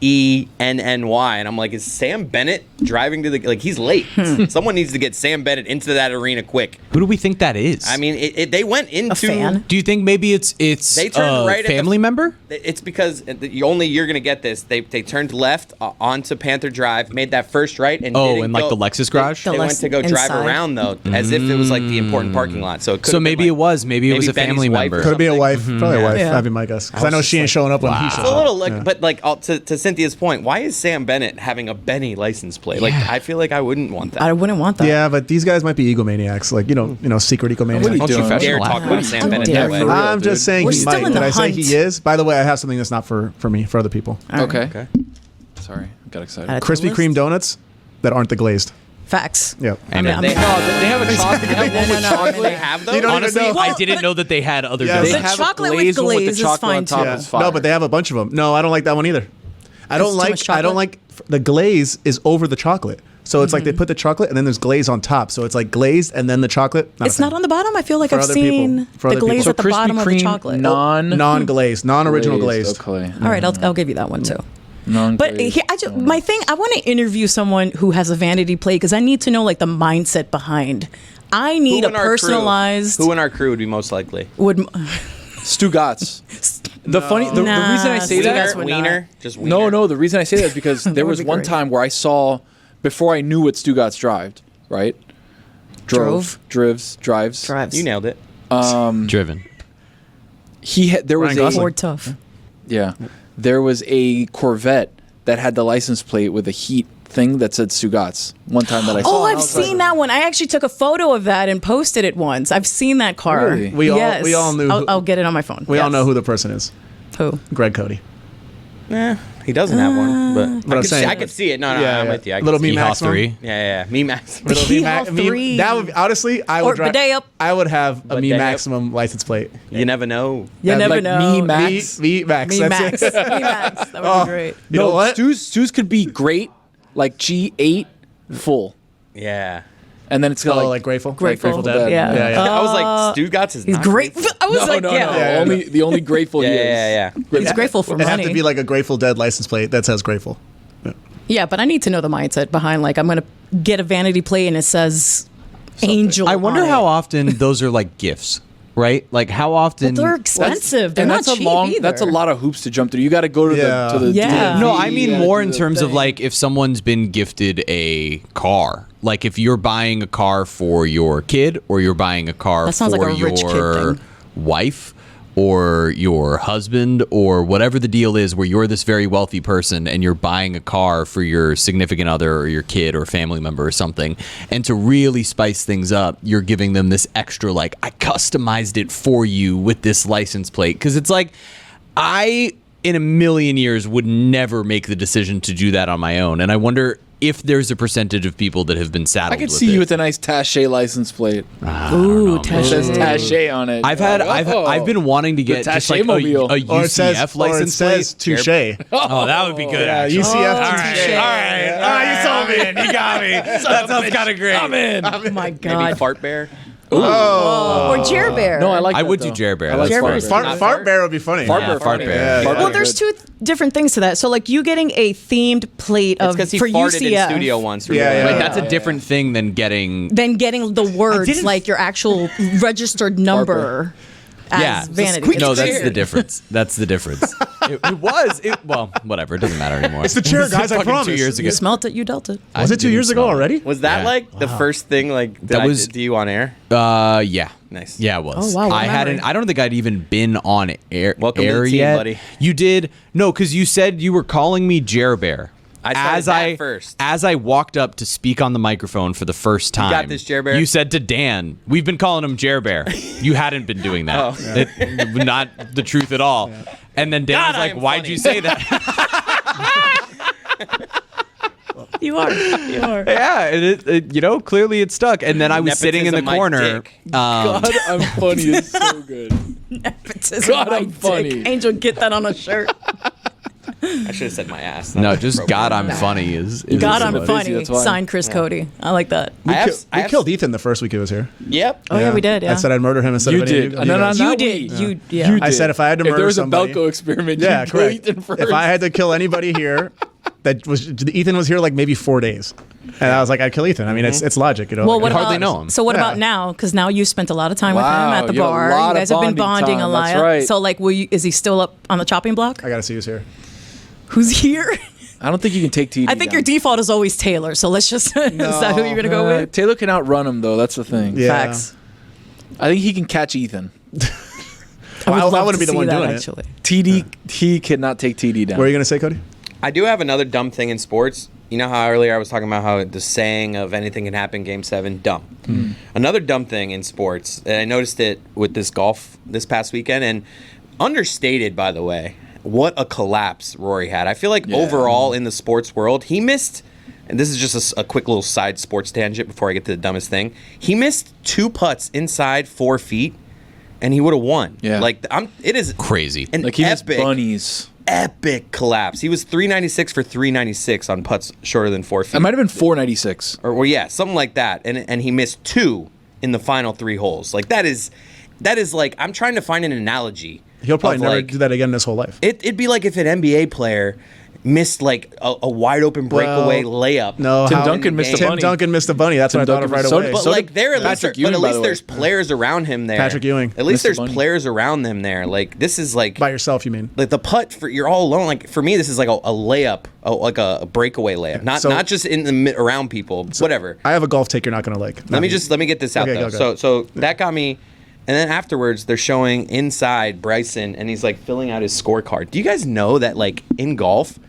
8ENNY, and I'm like, is Sam Bennett driving to the he's late? Someone needs to get Sam Bennett into that arena quick. Who do we think that is? I mean, they went into fan? do you think maybe it's They turned right at the- family member? It's because you're gonna get this. They turned left onto Panther Drive, made that first right, and Oh, didn't in like go- the Lexus garage? They went to go drive inside. around though, as if it was like the important parking lot. So it could So have been, maybe like, it was. Maybe it was a Benny's family wife or member. Could it be a something. wife? Probably a wife. Yeah. That'd be my guess. Because I know she ain't showing up when he shows It's a up. little but to Cynthia's point, why is Sam Bennett having a Benny license plate? Like I feel like I wouldn't want that. I wouldn't want that. Yeah, but these guys might be egomaniacs. Like, secret egomaniacs. What are you Don't doing? you dare Professional talk athlete. about Sam How Bennett dare that way. you. I'm just saying We're he still might. in Did the I say hunt. he is? By the way, I have something that's not for me, for other people. Okay. Sorry, got excited. Add it to Krispy the Kreme list. donuts that aren't the glazed. Facts. Yep. Amen. They No, they have a chocolate. They have one with No. chocolate. They have those. You don't Honestly, even know. I didn't know that they had other Yeah. donuts. They The have chocolate a with glazed one with glaze the is chocolate fine, on top. too. It's fire. No, but they have a bunch of them. No, I don't like that one either. I don't It's too like. much I don't chocolate? like the glaze is over the chocolate. So it's like they put the chocolate and then there's glaze on top. So it's like glazed and then the chocolate. It's not on the bottom. I feel like For I've other people. seen For the other glaze people. at the Krispy bottom of the Kreme chocolate. non-glazed, non-original glazed. Okay. All right, I'll give you that one too. Non-glazed. But my thing, I want to interview someone who has a vanity plate because I need to know like the mindset behind. I need a personalized. Who in our crew would be most likely? Would Stugotz. The reason I say Stugotz that. would Wiener, not. just Wiener. No. The reason I say that is because there would was be one great. time where I saw, before I knew what Stugotz drives. You nailed it. Driven. There was Ryan a Gosling. Ford tough. Yeah. There was a Corvette that had the license plate with a heat thing that said Stugotz. One time that I saw. Oh, and I I've was seen like, that one. I actually took a photo of that and posted it once. I've seen that car. Really? We all knew. I'll get it on my phone. We all know who the person is. Who. Greg Cody. He doesn't have one, but I'm saying- I could see it. No, Yeah, I'm yeah. with you. I Little could me see it. Yeehaw maximum. 3. Yeah. Me Max. Little He me all three. That would be, honestly, I Or would drive. bidet up. I would have a me Bidet up. maximum license plate. You never know. You Yeah, never like know. me, Max. Me Max. Me That's Max. it. Me Max. That would be great. You know what? Stu's could be great, like G8 full. Yeah. And then it's got Oh, like Grateful? Grateful Like Dead. Yeah. yeah. I was like, Stugotz is He's not great. I was No, like, no, yeah. no. Yeah. Only the only grateful he is. Yeah. He's grateful for It'd have money. to be like a Grateful Dead license plate that says Grateful. Yeah, but I need to know the mindset behind like I'm gonna get a vanity plate and it says Angel. I wonder on how it. often those are like gifts, right? Like how often. They're expensive. They're and not that's cheap either. That's a lot of hoops to jump through. You got to go to Yeah. the Yeah. DMV, No, I you mean gotta more do in the terms of thing. like if someone's been gifted a car. Like if you're buying a car for your kid or you're buying a car That sounds for like a rich kid your thing. wife or your husband or whatever the deal is where you're this very wealthy person and you're buying a car for your significant other or your kid or family member or something. And to really spice things up, you're giving them this extra like, I customized it for you with this license plate. Because it's like, I, in a million years, would never make the decision to do that on my own. And I wonder if there's a percentage of people that have been saddled I could with see it. you with a nice Taché license plate. Ooh, It says Taché on it. I've been wanting to get The just like a Taché-mobile. Or it says, UCF license Touche. Oh, that would be good. Yeah, actually. UCF touche. Touche. you sold me in. You got me. That sounds kind of great. I'm in. Oh my Maybe god. Fart Bear. Or Jer Bear. No, I like. I that, would though. do Jer Bear. I like That's Fart Bear's Bear. fun. Fart Bear would be funny. Fart Yeah, Bear. Fart Bear. Yeah, Fart Well, Bear there's good. two different things to that. So like you getting a themed plate It's of because he for farted UCF. in studio once. Yeah, Like yeah. that's a different thing than getting. Then getting the words didn't- like your actual registered number. as vanity. No, It's that's weird. the difference. That's the difference. It was. Well, whatever. It doesn't matter anymore. It's the chair, guys. I Fucking promise. 2 years ago. You smelt it, you dealt it. Was it 2 years ago already? Was that Yeah. like the first thing that I did to you on air? Yeah. Nice. Yeah, it was. Oh, wow, what I hadn't. memory. I don't think I'd even been on air. Welcome to the team, yet. buddy. You did no, because you said you were calling me Jer Bear. I started that first. As I walked up to speak on the microphone for the first time, got this, Jer Bear? You said to Dan, "We've been calling him Jer Bear." You hadn't been doing that. Not the truth at all. Yeah. And then Dan God, was I like, am "Why'd funny." you say that?" You are. Yeah, clearly it stuck. And then I was sitting in the Nepotism, my corner. dick. God, I'm funny is so good. Nepotism, God, my I'm dick. funny. Angel, get that on a shirt. I should have said my ass. No, Not just appropriate. God, I'm funny is God, is I'm what- funny. That's fine. Signed Chris Cody. I like that. We I killed Ethan the first week he was here. Yep. Oh, yeah, we did. Yeah. I said I'd murder him instead You of any did. of you No, guys. no, You did. You, yeah. You I said if I had to If murder there was somebody, a Belko experiment, yeah, you'd kill correct. Ethan first. If I had to kill anybody here, Ethan was here like maybe 4 days, and I was like, I'd kill Ethan. I mean, it's logic, you know. Well, Like, what I hardly about, know him. So what Yeah. about now? Because now you spent a lot of time with him Wow, at the you had a bar. lot You of guys have been bonding bonding time, a lot. that's right. So like, is he still up on the chopping block? I gotta see who's here. Who's here? I don't think you can take TD I think your down. default is always Taylor. So let's just is that who you're gonna go with? Taylor can outrun him, though. That's the thing. Yeah. Facts. I think he can catch Ethan. I would I love wouldn't to be the see one that, doing it. actually. TD, he cannot take TD down. What are you gonna say, Cody? I do have another dumb thing in sports. You know how earlier I was talking about how the saying of anything can happen, Game 7, dumb. Another dumb thing in sports, and I noticed it with this golf this past weekend, and understated, by the way, what a collapse Rory had. I feel like overall in the sports world, he missed, and this is just a quick little side sports tangent before I get to the dumbest thing, he missed 2 putts inside 4 feet, and he would have won. Yeah. Like, it is Crazy. an Like he missed epic bunnies. epic collapse. He was 396 for 396 on putts shorter than 4 feet. It might have been 496. Or well, yeah, something like that. And he missed 2 in the final 3 holes. Like that is like, I'm trying to find an analogy. He'll probably of, never like, do that again in his whole life. It'd be like if an NBA player missed like a wide open breakaway layup. No, Tim how- Duncan missed a Tim bunny. Duncan missed a bunny. That's what I thought of right Duncan- away. so- But so like did there, at least, Patrick but Ewing, at by least the way. there's players around him there. Patrick Ewing. At least Missed a there's bunny. players around them there. Like this is like By yourself, you mean? like the putt for you're all alone. Like for me, this is like a layup, like a breakaway layup, not So- just in the around people. Whatever. I have a golf take you're not gonna like. Let me get this out Okay, though. go. So that got me. And then afterwards, they're showing inside Bryson, and he's like filling out his scorecard. Do you guys know that like in golf,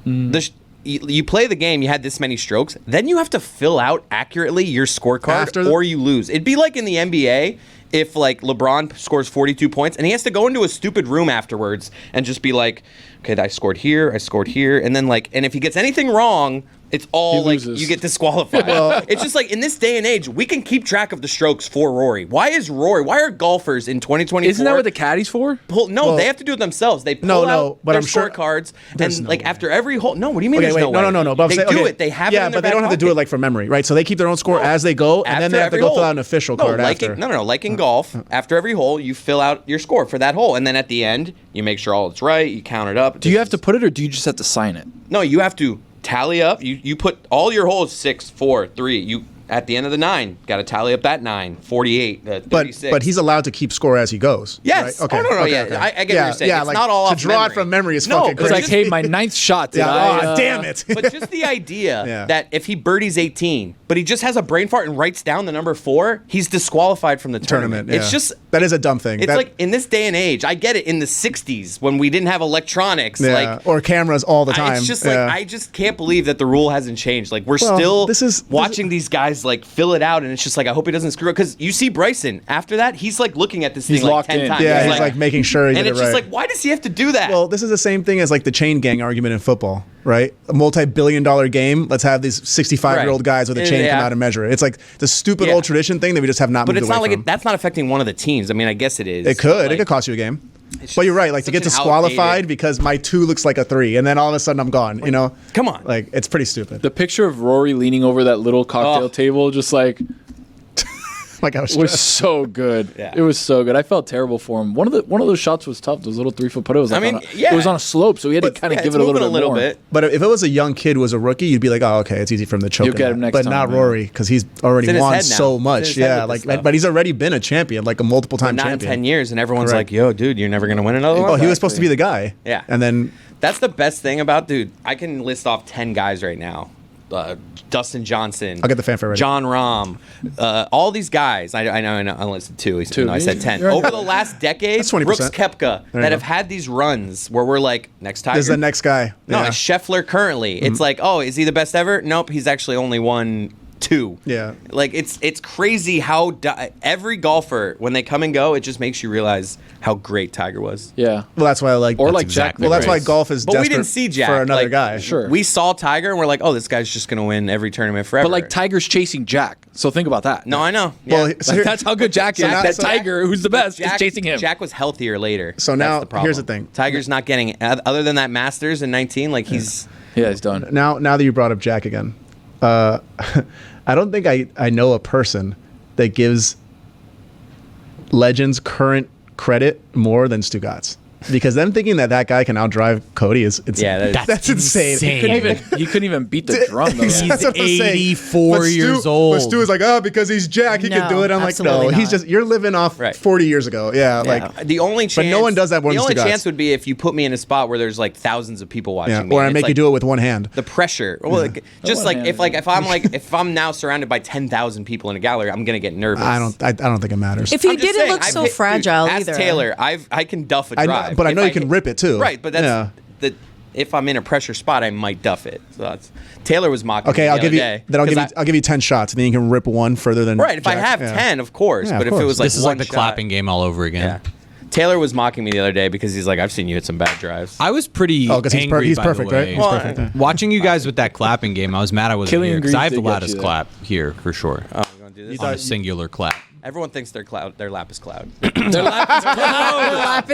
you play the game, you had this many strokes, then you have to fill out accurately your scorecard, or you lose. It'd be like in the NBA if like LeBron scores 42 points, and he has to go into a stupid room afterwards and just be like, okay, I scored here, and then like, and if he gets anything wrong, it's all He like loses. you get disqualified. It's just like in this day and age, we can keep track of the strokes for Rory. Why are golfers in 2024? Isn't that what the caddies for? They have to do it themselves. They pull out but their I'm sure- scorecards, There's and no like way. after every hole. No, what do you mean? Okay, there's wait, no way? no. But I'm they saying, do okay. it. They have it. Yeah, in their but they back don't have to do it pocket. like from memory, right? So they keep their own score as they go, and then they have to every go hole. fill out an official card like after. Like in golf, after every hole, you fill out your score for that hole, and then at the end, you make sure all it's right. You count it up. Do you have to put it, or do you just have to sign it? No, you have to tally up. You put all your holes 6, 4, 3. You at the end of the 9, got to tally up that 9, 48, 36. But he's allowed to keep score as he goes. Yes. Right? Okay. Oh, no. okay, Yeah. okay. I get what you're saying. It's like, not all to off draw memory. it from memory is No, fucking but It's crazy. like, hey, my 9th shot. Did Yeah, I, damn it. But just the idea Yeah. that if he birdies 18, but he just has a brain fart and writes down the number 4, he's disqualified from the tournament. Yeah. It's just that is a dumb thing. It's like in this day and age, I get it. In the 60s when we didn't have electronics, like or cameras all the time. it's just like I just can't believe that the rule hasn't changed. Like we're still watching these guys like fill it out, and it's just like I hope he doesn't screw up because you see Bryson after that he's like looking at this thing like locked 10 in. times. Yeah, he's like making sure he and did it's it right. just like why does he have to do that? Well, this is the same thing as like the chain gang argument in football, right? A multi-billion-dollar game. Let's have these 65-year-old guys with a chain come out and measure it. It's like the stupid old tradition thing that we just have not but moved it's not away like from. that's not affecting one of the teams. I mean, I guess it is. It could. Like, It could cost you a game. it's But you're just right. Like to such get an disqualified outdated- because my 2 looks like a 3, and then all of a sudden I'm gone. You know? Come on. Like it's pretty stupid. The picture of Rory leaning over that little cocktail table, just like Like I was It was stressed. so good. Yeah. It was so good. I felt terrible for him. One of those shots was tough. Those little 3-foot putt. It was like yeah. it was on a slope, so he had to kind of give it a little bit more. But if it was a young kid who was a rookie, you'd be like, oh, okay, it's easy for him to choke. You'll get him that. next But time, not man. Rory, because he's already It's in his won head now. so It's much. in his head Yeah, with like, this stuff. but he's already been a champion, like a multiple time Not in champion. 10 years, and everyone's Correct. like, yo, dude, you're never going to win another one? Oh, he was supposed to be the guy. Yeah. And then That's the best thing about, dude, I can list off 10 guys right now. Dustin Johnson. I'll get the fanfare ready. John Rahm. All these guys. I know. I listed two. I said 10. You're right. Over the last decade, That's 20%. Brooks Koepka There you that go. have had these runs where we're like, next Tiger. there's the next guy. No, Yeah. it's Scheffler currently. It's like, oh, is he the best ever? Nope, he's actually only won 2. Yeah. Like it's crazy how every golfer when they come and go, it just makes you realize how great Tiger was. Yeah. Well, that's why I like. Or That's like exactly Jack. well, that's why right. golf is But we desperate didn't see Jack for another like, guy. Sure. We saw Tiger and we're like, oh, this guy's just gonna win every tournament forever. But like Tiger's chasing Jack. So think about that. no, I know. Well, Yeah. so Like, here- that's how good Jack is. now- That so- Tiger, who's the best, Jack, is chasing him. Jack was healthier later. So That's now, the problem. here's the thing. Tiger's not getting other than that Masters in 19. Like he's Yeah, he's done. now that you brought up Jack again, I don't think I know a person that gives legends current credit more than Stugotz. Because them thinking that guy can outdrive Cody is that's insane. He couldn't even beat the drum. Though. He's That's what I'm saying. 84 But years old. But Stu is like, oh, because he's Jack, he can No, do it. I'm like, no, absolutely he's not. just you're living off Right. 40 years ago. Yeah, like the only chance. But no one does that more The than only Stugotz. chance would be if you put me in a spot where there's like thousands of people watching yeah, me. or I and make it's you like do it with one hand. the pressure. Well, just one like hand. if I'm now surrounded by 10,000 people in a gallery, I'm gonna get nervous. I don't think it matters. If he I'm just didn't saying, look I've so hit- fragile dude, either. Ask Taylor, I can duff a I know- drive. but I If know you can rip it, too. Right, but that's Yeah. if I'm in a pressure spot, I might duff it. So that's Taylor was mocking. Okay, me I'll the give other you day, then I'll 'cause give you I'll give you 10 shots, and then you can rip one further than Right, if I Jack. have Yeah. 10, of course. Yeah, But of if it course. was like This is one like the shot- clapping game all over again. Yeah. Taylor was mocking me the other day because he's like, I've seen you hit some bad drives. I was pretty Oh, 'cause he's angry, he's by the perfect, way. right? He's Well, perfect. yeah. Watching you guys with that clapping game, I was mad I wasn't Killing here because Greaves I have the did get you loudest there. clap here for sure. Oh, we're gonna do this. On a singular clap. Everyone thinks their lap is cloud. Their lap is cloud.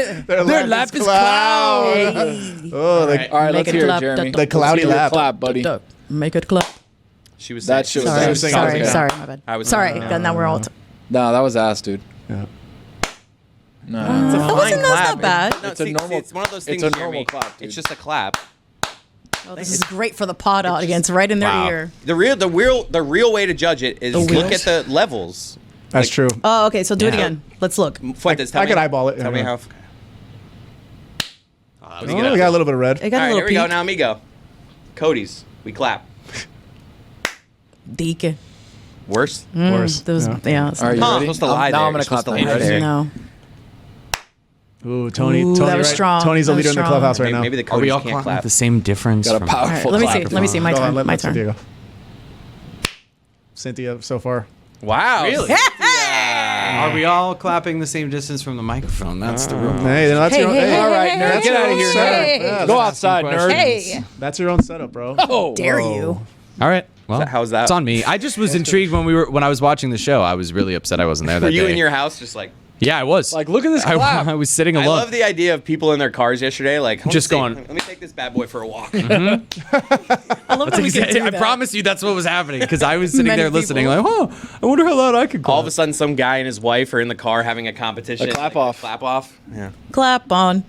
Their lap is cloud. Hey. Oh, like, All right, Make let's it hear it, clap, Jeremy. the cloudy Let's hear your lap. clap, buddy. Make it clap. She was That saying- shit was Sorry, saying- sorry, okay. sorry, my bad. I was- Sorry, no, now we're all. No, that was ass, dude. yeah. It's a That fine wasn't- that's clap. not bad. No, It's a normal- it's one of those things. it's a Jeremy, normal clap, dude. It's just a clap. Oh, this is great for the pod audience, right in their Wow. ear. The real way to judge it is look wheels? at the levels. That's Like- true. Oh, okay. So do it Yeah. again. Let's look. Fuentes, tell I me could how- eyeball it, Tell me yeah. how. Oh, we got a little bit of red. It got All a right, little here we go. peak. Now me go. Cody's. We clap. Deacon. Worse. Worse. Those, Yeah. yeah. All right, you Huh, ready? supposed to lie now there. I'm gonna You're clap supposed to the lie head. there. No. Ooh, Tony. Ooh, Tony, that was right? strong. Tony's the That was leader in the strong. clubhouse right Maybe, now. maybe the Are we Cody's all can't clapping clap. with the same difference? Got a from- All right, powerful let me clap. see. Let me see. My Go on, turn. let My Cynthia turn. go. Cynthia, so far. Wow. Really? Are we all clapping the same distance from the microphone? That's the real. Hey, then that's Hey, your hey, hey, hey, All right, hey, nerd, hey, get out of here, hey, nerd. hey. Go outside, nerd. Hey, that's your own setup, bro. Oh, dare you? All right. Well, How's that? It's on me. I just was intrigued when I was watching the show. I was really upset I wasn't there that Were you day. in your house just like? Yeah, I was. Like, look at this clap. I was sitting I alone. love the idea of people in their cars yesterday, like Just going- Let me take this bad boy for a walk. I love that we can do I that. promise you that's what was happening because I was sitting Many there listening people. like, oh, I wonder how loud I could clap. All of a sudden, some guy and his wife are in the car having a competition. A clap like, off. Clap off. Yeah. Clap on.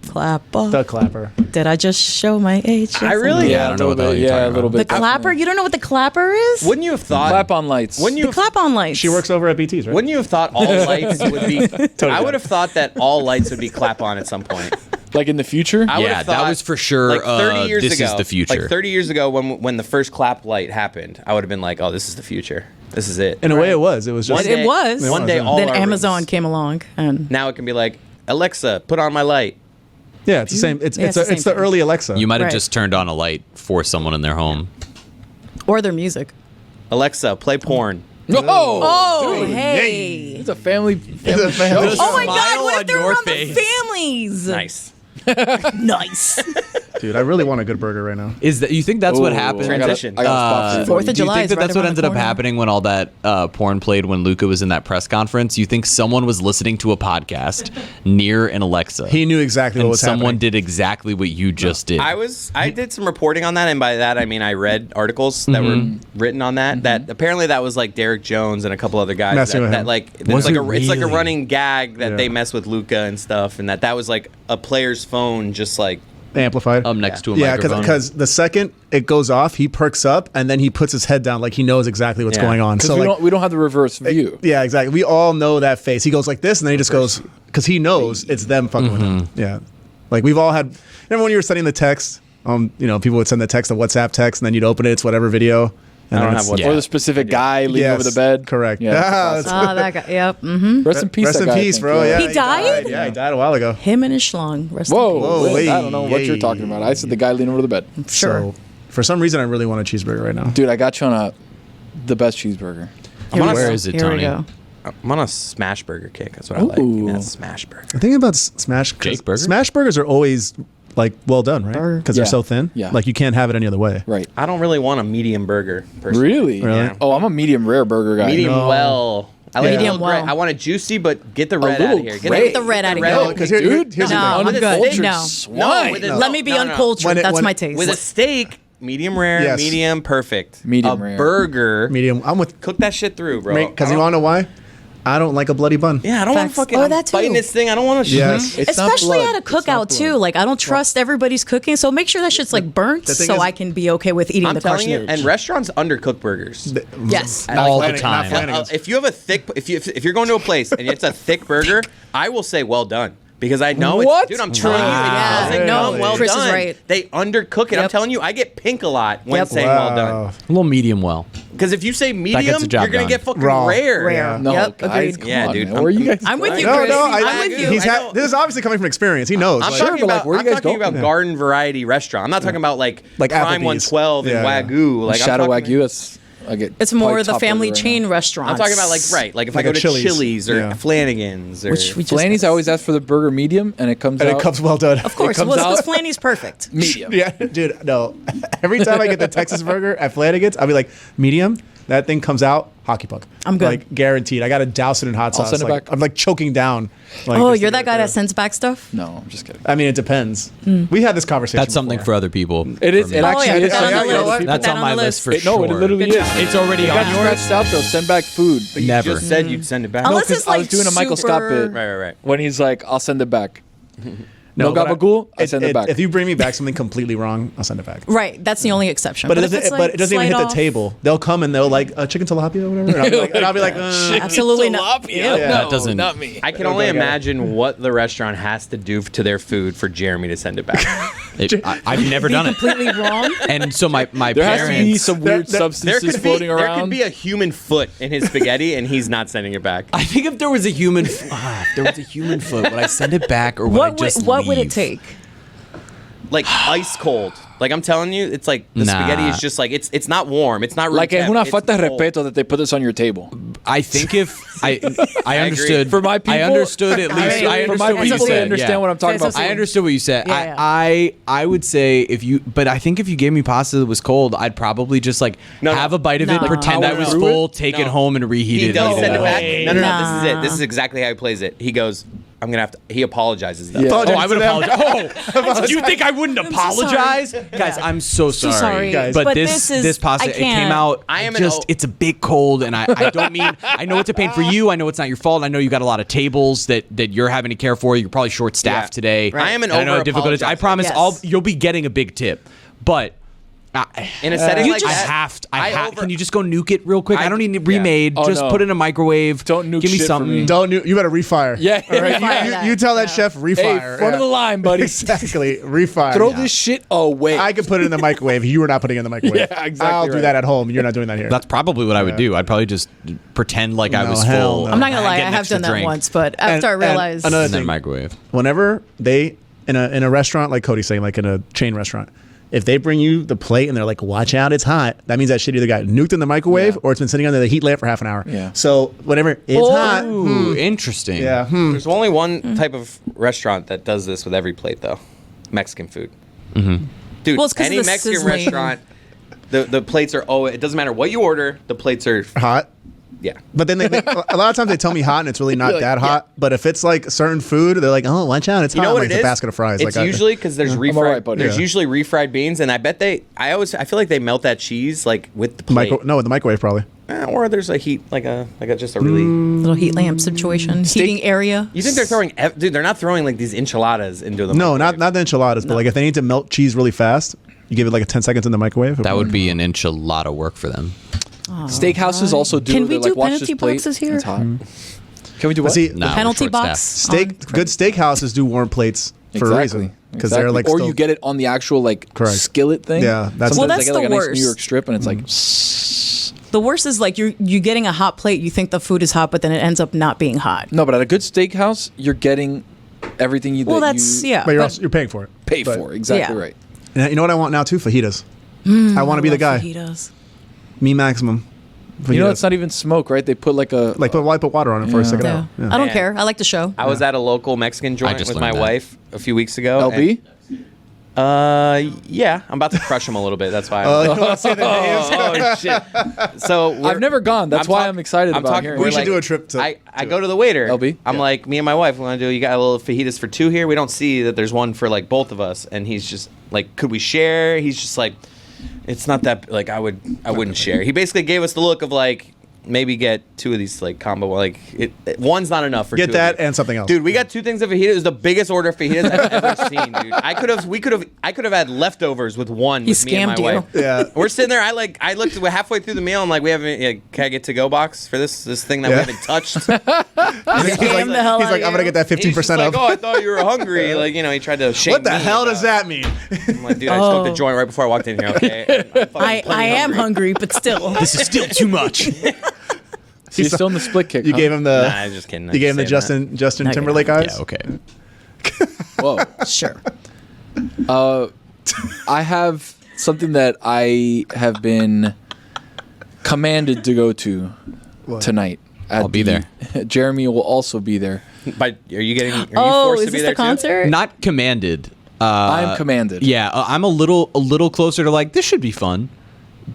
Clap on. The clapper. Did I just show my age? I really. Yeah, I don't know what the hell you're Yeah, a talking little about. bit. The clapper? You don't know what the clapper is? Wouldn't you have thought? Clap on lights. Wouldn't you The have, clap on lights. She works over at BT's, right? Wouldn't you have thought all lights would be? I would have thought that all lights would be clap on at some point. Like in the future? I would Yeah, have that thought, was for sure, Like 30 years this ago, is the future. Like 30 years ago, when the first clap light happened, I would have been like, "Oh, this is the future. This is it." In a way, it was. It was just. One day- It was. One day, Yeah. all Then our Amazon rooms- came along and Now it can be like, Alexa, put on my light. Yeah, it's the same. It's Yeah, it's, it's the it's same the early Alexa. You might have Right. just turned on a light for someone in their home. or their music. Alexa, play porn. Oh, hey. It's a family family show. show. Oh my Smile God! What on if they're your around face. the families? Nice. Nice. Dude, I really want a good burger right now. Is that you think that's what happened? Transition. I got a spot for you. 4th of Do you July think is that right that's what around ended the up corner. happening when all that porn played when Luca was in that press conference? You think someone was listening to a podcast near an Alexa? He knew exactly what and was someone happening. did exactly what you just did. I did some reporting on that, and by that I mean I read articles that were written on that. That apparently that was like Derek Jones and a couple other guys Messing with that him. like Was it's it like a really? running gag that Yeah. they mess with Luca and stuff, and that was like a player's phone just like Amplified. up next to a Yeah, microphone. because the second it goes off, he perks up and then he puts his head down like he knows exactly what's Yeah. going on. Because So we don't have the reverse view. yeah, exactly. We all know that face. He goes like this, and then he just goes because he knows it's them fucking with him. Yeah, like we've all had. Remember when you were sending the text? People would send the text, a WhatsApp text, and then you'd open it. It's whatever video. And I don't then have it's- WhatsApp. Or the specific guy leaning Yes, over the bed. correct. Yeah. Ah, that's that's- Ah, that guy. Yep. Mm-hmm. Rest in peace. Rest that in guy, I peace, think, bro. Yeah, He died? Yeah, he died a while ago. Him and his schlong. Rest in Whoa, peace. Whoa, wait, hey, I don't know what you're hey. talking about. I said the guy leaning over the bed. Sure. So, for some reason, I really want a cheeseburger right now. Dude, I got you on the best cheeseburger. I'm on, Where a, is it, Here we Tony? go. I'm on a smash burger kick. That's what I like. Ooh. Yeah, smash burger. The thing about Smash Jake Burger? Smash burgers are always like well done, right? Because they're Yeah. so thin. Yeah. Like you can't have it any other way. Right. I don't really want a medium burger. Personally. Really? Really? Yeah. Oh, I'm a medium rare burger guy. Medium No. well. I like Medium a little gray. well. I want it juicy, but get the red out little of here. gray. Get the red out of here. No, because here's Dude, the no, thing. I'm With a good. steak? No. Swine. with a- Let me be no, no, no. uncultured. When it- That's when- my taste. With a steak, medium rare, Yes. medium perfect. Medium a rare. burger, Medium. I'm with cook that shit through, bro. because you want to know why? I don't like a bloody bun. Yeah, I don't want Facts. to fucking Oh, I'm that too. biting this thing. I don't want to. Yes. It's not Especially blood. at a cookout too. Like I don't trust everybody's cooking, so make sure that shit's like burnt, the thing so is- I can be okay with eating I'm the telling you, parsonage. and restaurants undercook burgers. Yes. all the Flanagan- time. not Flanagan's. If you have a thick, if you're going to a place and it's a thick burger, I will say well done. Because I know What? it's, dude, I'm telling you, Yeah. it doesn't No, come well Chris is done. right. They undercook it. I'm Yep. telling you, I get pink a lot when Yep. saying well done. Wow. A little medium well. Because if you say medium, gets the job you're gonna done. get fucking Raw. rare. Rare. No, Yep, guys, agreed. come Yeah, on, dude. man. Where are you guys? I'm with you, No, Chris. no, I'm with you. He's I know. this is obviously coming from experience. He knows. I'm Like, talking but, like, about, where you I'm guys talking go? about garden variety restaurant. I'm not talking about like Prime Applebee's. 112 and Yeah, yeah. Wagyu. Like I'm Shadow talking- Wagyu. That's I get. It's more probably the top family order right chain now. restaurants. I'm talking about like like if Like I a go to Chili's. Chili's or Yeah. Flanagan's or Which we just Flanny's, missed. I always ask for the burger medium, and it comes and out it comes well done. Of course, comes because out- Flanny's perfect. medium. Yeah, dude. No, every time I get the Texas burger at Flanagan's, I'll be like medium. That thing comes out hockey puck. I'm good. Like guaranteed. I got to douse it in hot sauce. send it Like, back. I'm like choking down. Like, Oh, just you're to that get guy it that through. sends back stuff? No, I'm just kidding. I mean, it depends. We had this conversation. That's something before. for other people. It is. For me. It Oh, actually yeah, is. put that on the you know list. what? Put That's that on my the list for It- sure. no, it literally is. It's already It on got yours. scratched out though. Send back food. You Never. just said you'd send it back. Unless 'cause it's I like was doing a Michael Scott super- bit. Right. When he's like, "I'll send it back." No but gabagool, I send it back. If you bring me back something completely wrong, I'll send it back. Right, that's the only exception. But it if doesn't. it's, like, But it doesn't even hit slight the off- table. They'll come and they'll like chicken tilapia or whatever. And I'll be like, Absolutely not. Tilapia. Yeah. Yeah. That doesn't- not me. I can only imagine what the restaurant has to do to their food for Jeremy to send it back. I've never done it. Completely wrong. And so my There has to be parents. some weird there substances floating there around. could be a human foot in his spaghetti, and he's not sending it back. I think if there was a human, if there was a human foot, would I send it back or would I just What would it leave? take? Like ice cold. Like I'm telling you, it's like the Nah. spaghetti is just like it's not warm. It's not room like, es temp, una it's falta de cold. respeto that they put this on your table. I think if I understood For my people, I understood at least. mean, I for understood my what you people, said. they understand yeah. what I'm talking That's about. I understood what you said. Yeah, I would say if you, but I think if you gave me pasta that was cold, I'd probably just like No, have no. a bite of No. it, Like pretend power I was through full, it? take No. it home and reheat He it. does and eat send it that back. way. No. Nah. This is it. This is exactly how he plays it. He goes, I'm gonna have to. He apologizes though. Yeah. Oh, I to would them. apologize. Oh, you think I wouldn't so apologize, sorry. guys? I'm so sorry, sorry, guys. But, but this this is- pasta I it came can't. out. I am it's a bit cold, and I don't mean. I know it's a pain for you. I know it's not your fault. I know you got a lot of tables that you're having to care for. You're probably short staffed Yeah. today. I am an And I know how difficult it is. I over-apologizer. promise, Yes. you'll be getting a big tip, but. In a setting You like just that, have to. over- Can you just go nuke it real quick? I don't need it yeah. remade. Oh, just no. put it in a microwave. Don't nuke Give me shit for something. me. Don't you better refire. Yeah. All right? Refire You- that. you tell that Yeah. chef refire. Hey, front of the line, buddy. Exactly, refire. Throw this shit away. I could put it in the microwave. You were not putting it in the microwave. Yeah, exactly I'll do right. that at home. You're not doing that here. That's probably what I would do. I'd probably just pretend like I No, was hell full. no. I'm not gonna I'd lie, get I an have extra done that drink once, but after I and realized, another And then thing. microwave. Whenever they in a restaurant, like Cody's saying, like in a chain restaurant, if they bring you the plate and they're like, "Watch out, it's hot," that means that shit either got nuked in the microwave Yeah. or it's been sitting under the heat lamp for half an hour. Yeah. So whenever it's hot, Ooh, interesting. yeah. There's only one type of restaurant that does this with every plate, though. Mexican food. Dude, Well, it's 'cause any of the Mexican sizzling. restaurant, the plates are it doesn't matter what you order, the plates are Hot. yeah. But then a lot of times they tell me hot and it's really not that hot. But if it's like certain food, they're like, oh, watch out, it's hot. You know what like it it's is? a basket of fries. It's like usually because there's refried. all right, buddy. There's Yeah. usually refried beans, and I bet I feel like they melt that cheese like with the plate. in the microwave probably. Or there's a heat just a really. Little heat lamp situation, heating area. You think they're throwing? Dude, they're not throwing like these enchiladas into the. No, microwave. not the enchiladas, but like if they need to melt cheese really fast, you give it like a 10 seconds in the microwave. That would be an enchilada work for them. Steakhouses also do. Can we they're like, do watch penalty this plate. boxes here? It's hot. Can we do what? See, Nah, we're Penalty short-staffed. box. good steakhouses do warm plates for a reason because they're like or still, you get it on the actual like Correct. skillet thing. Yeah, that's- Sometimes Well, they that's get like the a nice worst. New York strip, and it's like The worst is like you're getting a hot plate. You think the food is hot, but then it ends up not being hot. no. But at a good steakhouse, you're getting everything you Well, that that's you yeah. but but- you're paying for it. pay But- for. Exactly Yeah. right. And you know what I want now too? Fajitas. I want to be the guy. Fajitas. Me maximum. You know, Fajitas. it's not even smoke, right? They put like a like put water on it first. Stick it Yeah. out. Yeah. I don't Man. care. I like the show. I was at a local Mexican joint just with my learned that. wife a few weeks ago. LB. Yeah, I'm about to crush him a little bit. That's why. You don't want to say the names? Oh shit! So I've never gone. That's why I'm excited about hearing. We we're should do a trip to- I go to the waiter. LB? I'm Yeah. like, me and my wife want to do. You got a little fajitas for two here. We don't see that there's one for like both of us. And he's just like, could we share? He's just like, it's not that like I wouldn't share. He basically gave us the look of like, maybe get two of these like combo. Like one's not enough for Get two that of these. and something else. Dude, we got two things of fajitas. It was the biggest order of fajitas I've ever seen, dude. I could have had leftovers with one. He with me and my scammed you. wife. Yeah. We're sitting there. I looked halfway through the meal. I'm like, we haven't. Can I get to go box for this thing that we Yeah. haven't touched? Scam the hell He's out like, of I'm gonna you. get that He's just 15% like, off. oh, I thought you were hungry. Like, he tried to shame What the me hell does about- that mean? I'm like, dude, I smoked a joint right before I walked in here. Okay. And I'm fucking I plenty am hungry, but still. This is still too much. So you're still in the split kick. You huh? gave him the. Nah, I'm just kidding. You gave him the Justin No, you're Timberlake not. eyes. Yeah, okay. Whoa. Sure. I have something that I have been commanded to go to tonight. I'll be there. Jeremy will also be there. Are you Oh, forced is to be this there the concert? Not commanded. I'm commanded. Yeah, I'm a little closer to like this should be fun,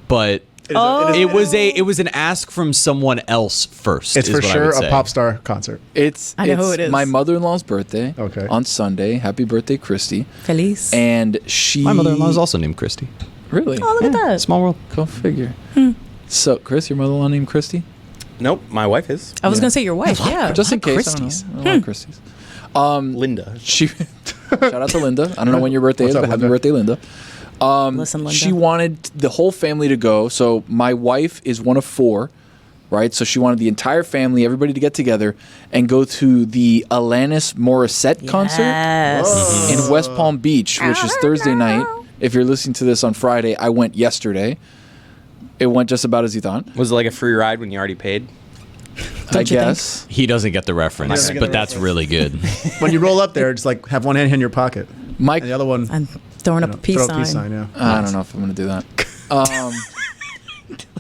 but it was an ask from someone else first. It's is for what I sure would a say. pop star concert. It's I know who it is. my mother-in-law's birthday. Okay. On Sunday. Happy birthday, Christy. Feliz. And she. My mother-in-law is also named Christy. Really? Oh, look at that. Small world. Go figure. So, Chris, your mother-in-law named Christy? Nope, my wife is I was going to say your wife. Yeah. Just in case. Christie's. I don't know. A lot of Christie's. Linda. She shout out to Linda. I don't know when your birthday What's is, up, but happy Linda? birthday, Linda. Listen, Linda. She wanted the whole family to go. So my wife is one of four, right? So she wanted the entire family, everybody to get together and go to the Alanis Morissette concert Yes. in West Palm Beach, which is Thursday night. If you're listening to this on Friday, I went yesterday. It went just about as you thought, Was it like a free ride when you already paid? I Don't you think? guess. He doesn't get the reference, doesn't get but the that's reference. really good. When you roll up there, just like have one hand in your pocket Mike, and the other one. I'm throwing up a peace throw sign. a peace sign. Yeah. I don't know if I'm going to do that.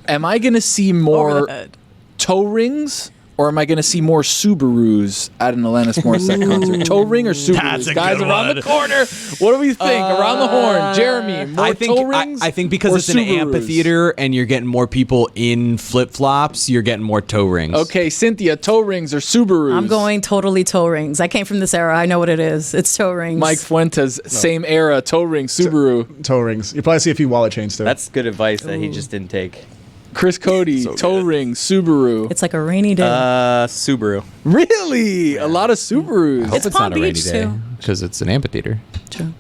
Am I going to see Over more the head. toe rings, or am I going to see more Subarus at an Alanis Morissette concert? Toe ring or Subarus? That's a Guys good around one. the corner. What do we think? Around the horn, Jeremy. More I toe think rings. I think because or it's an Subarus? amphitheater and you're getting more people in flip flops, you're getting more toe rings. Okay, Cynthia, toe rings or Subarus? I'm going totally toe rings. I came from this era. I know what it is. It's toe rings. Mike Fuentes, same era, toe ring, Subaru. Toe rings. You probably see a few wallet chains too. That's good advice that he just didn't take. Chris Cody, toe ring, Subaru. It's like a rainy day. Subaru. Really? A lot of Subarus. I hope It's it's Palm not a rainy Beach, day too. because it's an amphitheater. True.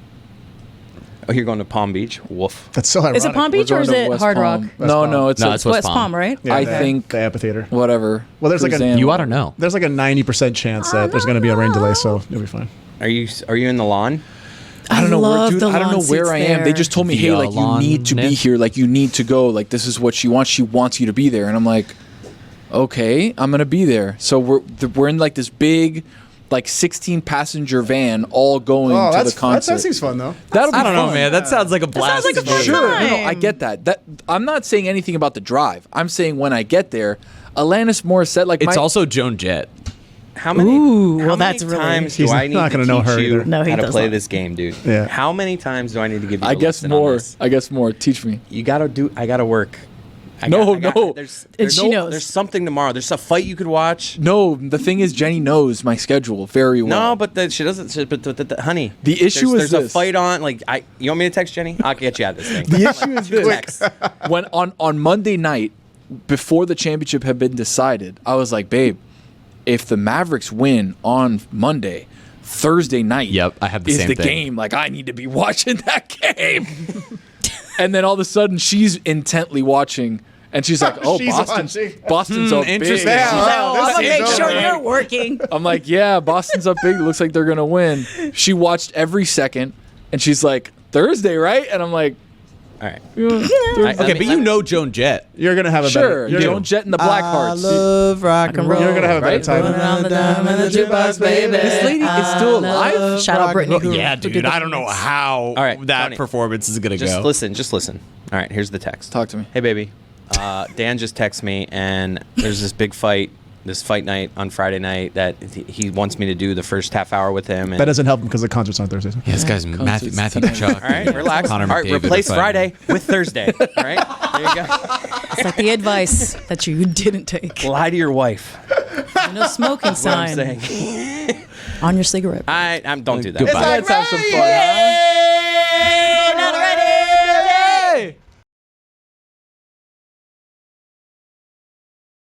Oh, you're going to Palm Beach? Woof. That's so ironic. Is it Palm We're Beach or going is to it West Hard Palm. Rock? West No, Palm. no, it's No, a- it's West Palm. Palm, right? Yeah, I the- think- the amphitheater. whatever. Well, there's like a- Suzanne, You ought to whatever. know. There's like a 90% chance that there's going to be a rain delay, so you'll be fine. Are you in the lawn? I don't know where, love dude. the I don't know lawn where seats I am. They there. just told me, The, hey, like you need to be lawn-ness. here. Like you need to go. Like this is what she wants. She wants you to be there. And I'm like, okay, I'm gonna be there. So we're in like this big, like 16 passenger van, all going to the concert. that seems fun though. That'll be I don't know, fun. man. That sounds like a blast. like a to fun me. Sure, time. no, I get that. That I'm not saying anything about the drive. I'm saying when I get there, Alanis Morissette, like It's my, also Joan Jett. How many? Ooh, how well, many that's really- times do He's I need not to gonna know teach her you either. No, he how to does play not. this game, dude? Yeah. How many times do I need to give you? I a guess lesson on more. this? I guess more. Teach me. You gotta do. I gotta work. No. There's she knows. There's something tomorrow. There's a fight you could watch. No, the thing is, Jenny knows my schedule very well. No, but she doesn't. Honey, The issue there's is there's a this. fight on. Like, you want me to text Jenny? I'll get you out of this thing. The issue is this. Text. When on Monday night, before the championship had been decided, I was like, babe, if the Mavericks win on Monday, Thursday night Yep, I have the is same the thing. game. Like, I need to be watching that game. And then all of a sudden, she's intently watching, and she's like, oh, She's Boston's up big. interesting. I'm this gonna make is sure over. you're working. I'm like, yeah, Boston's up big. It looks like they're going to win. She watched every second, and she's like, Thursday, right? And I'm like, All right. Okay, but you know Joan Jett. You're gonna have a sure, better. You're Joan Jett and the Blackhearts. love rock and roll. You're gonna have a better Right? time. Around the dime and the jukebox, baby. This lady is still alive? Shout out Brittany. who- Yeah, who dude. did the I don't know remix. how All right, that Tony, performance is gonna Just go. listen. Just listen. All right. Here's the text. Talk to me. Hey, baby. Dan just texted me, and there's this big fight. This fight night on Friday night that he wants me to do the first half hour with him. And That doesn't help him because the concert's on Thursdays. Yeah, this guy's Matthew Kachuk. all right, relax. Connor All right, McDavid are replace fighting. Friday with Thursday. All right, there you go. It's like the advice that you didn't take. Lie to your wife. No smoking That's what I'm sign saying. on your cigarette. Don't do that. Goodbye. Let's have some fun, huh?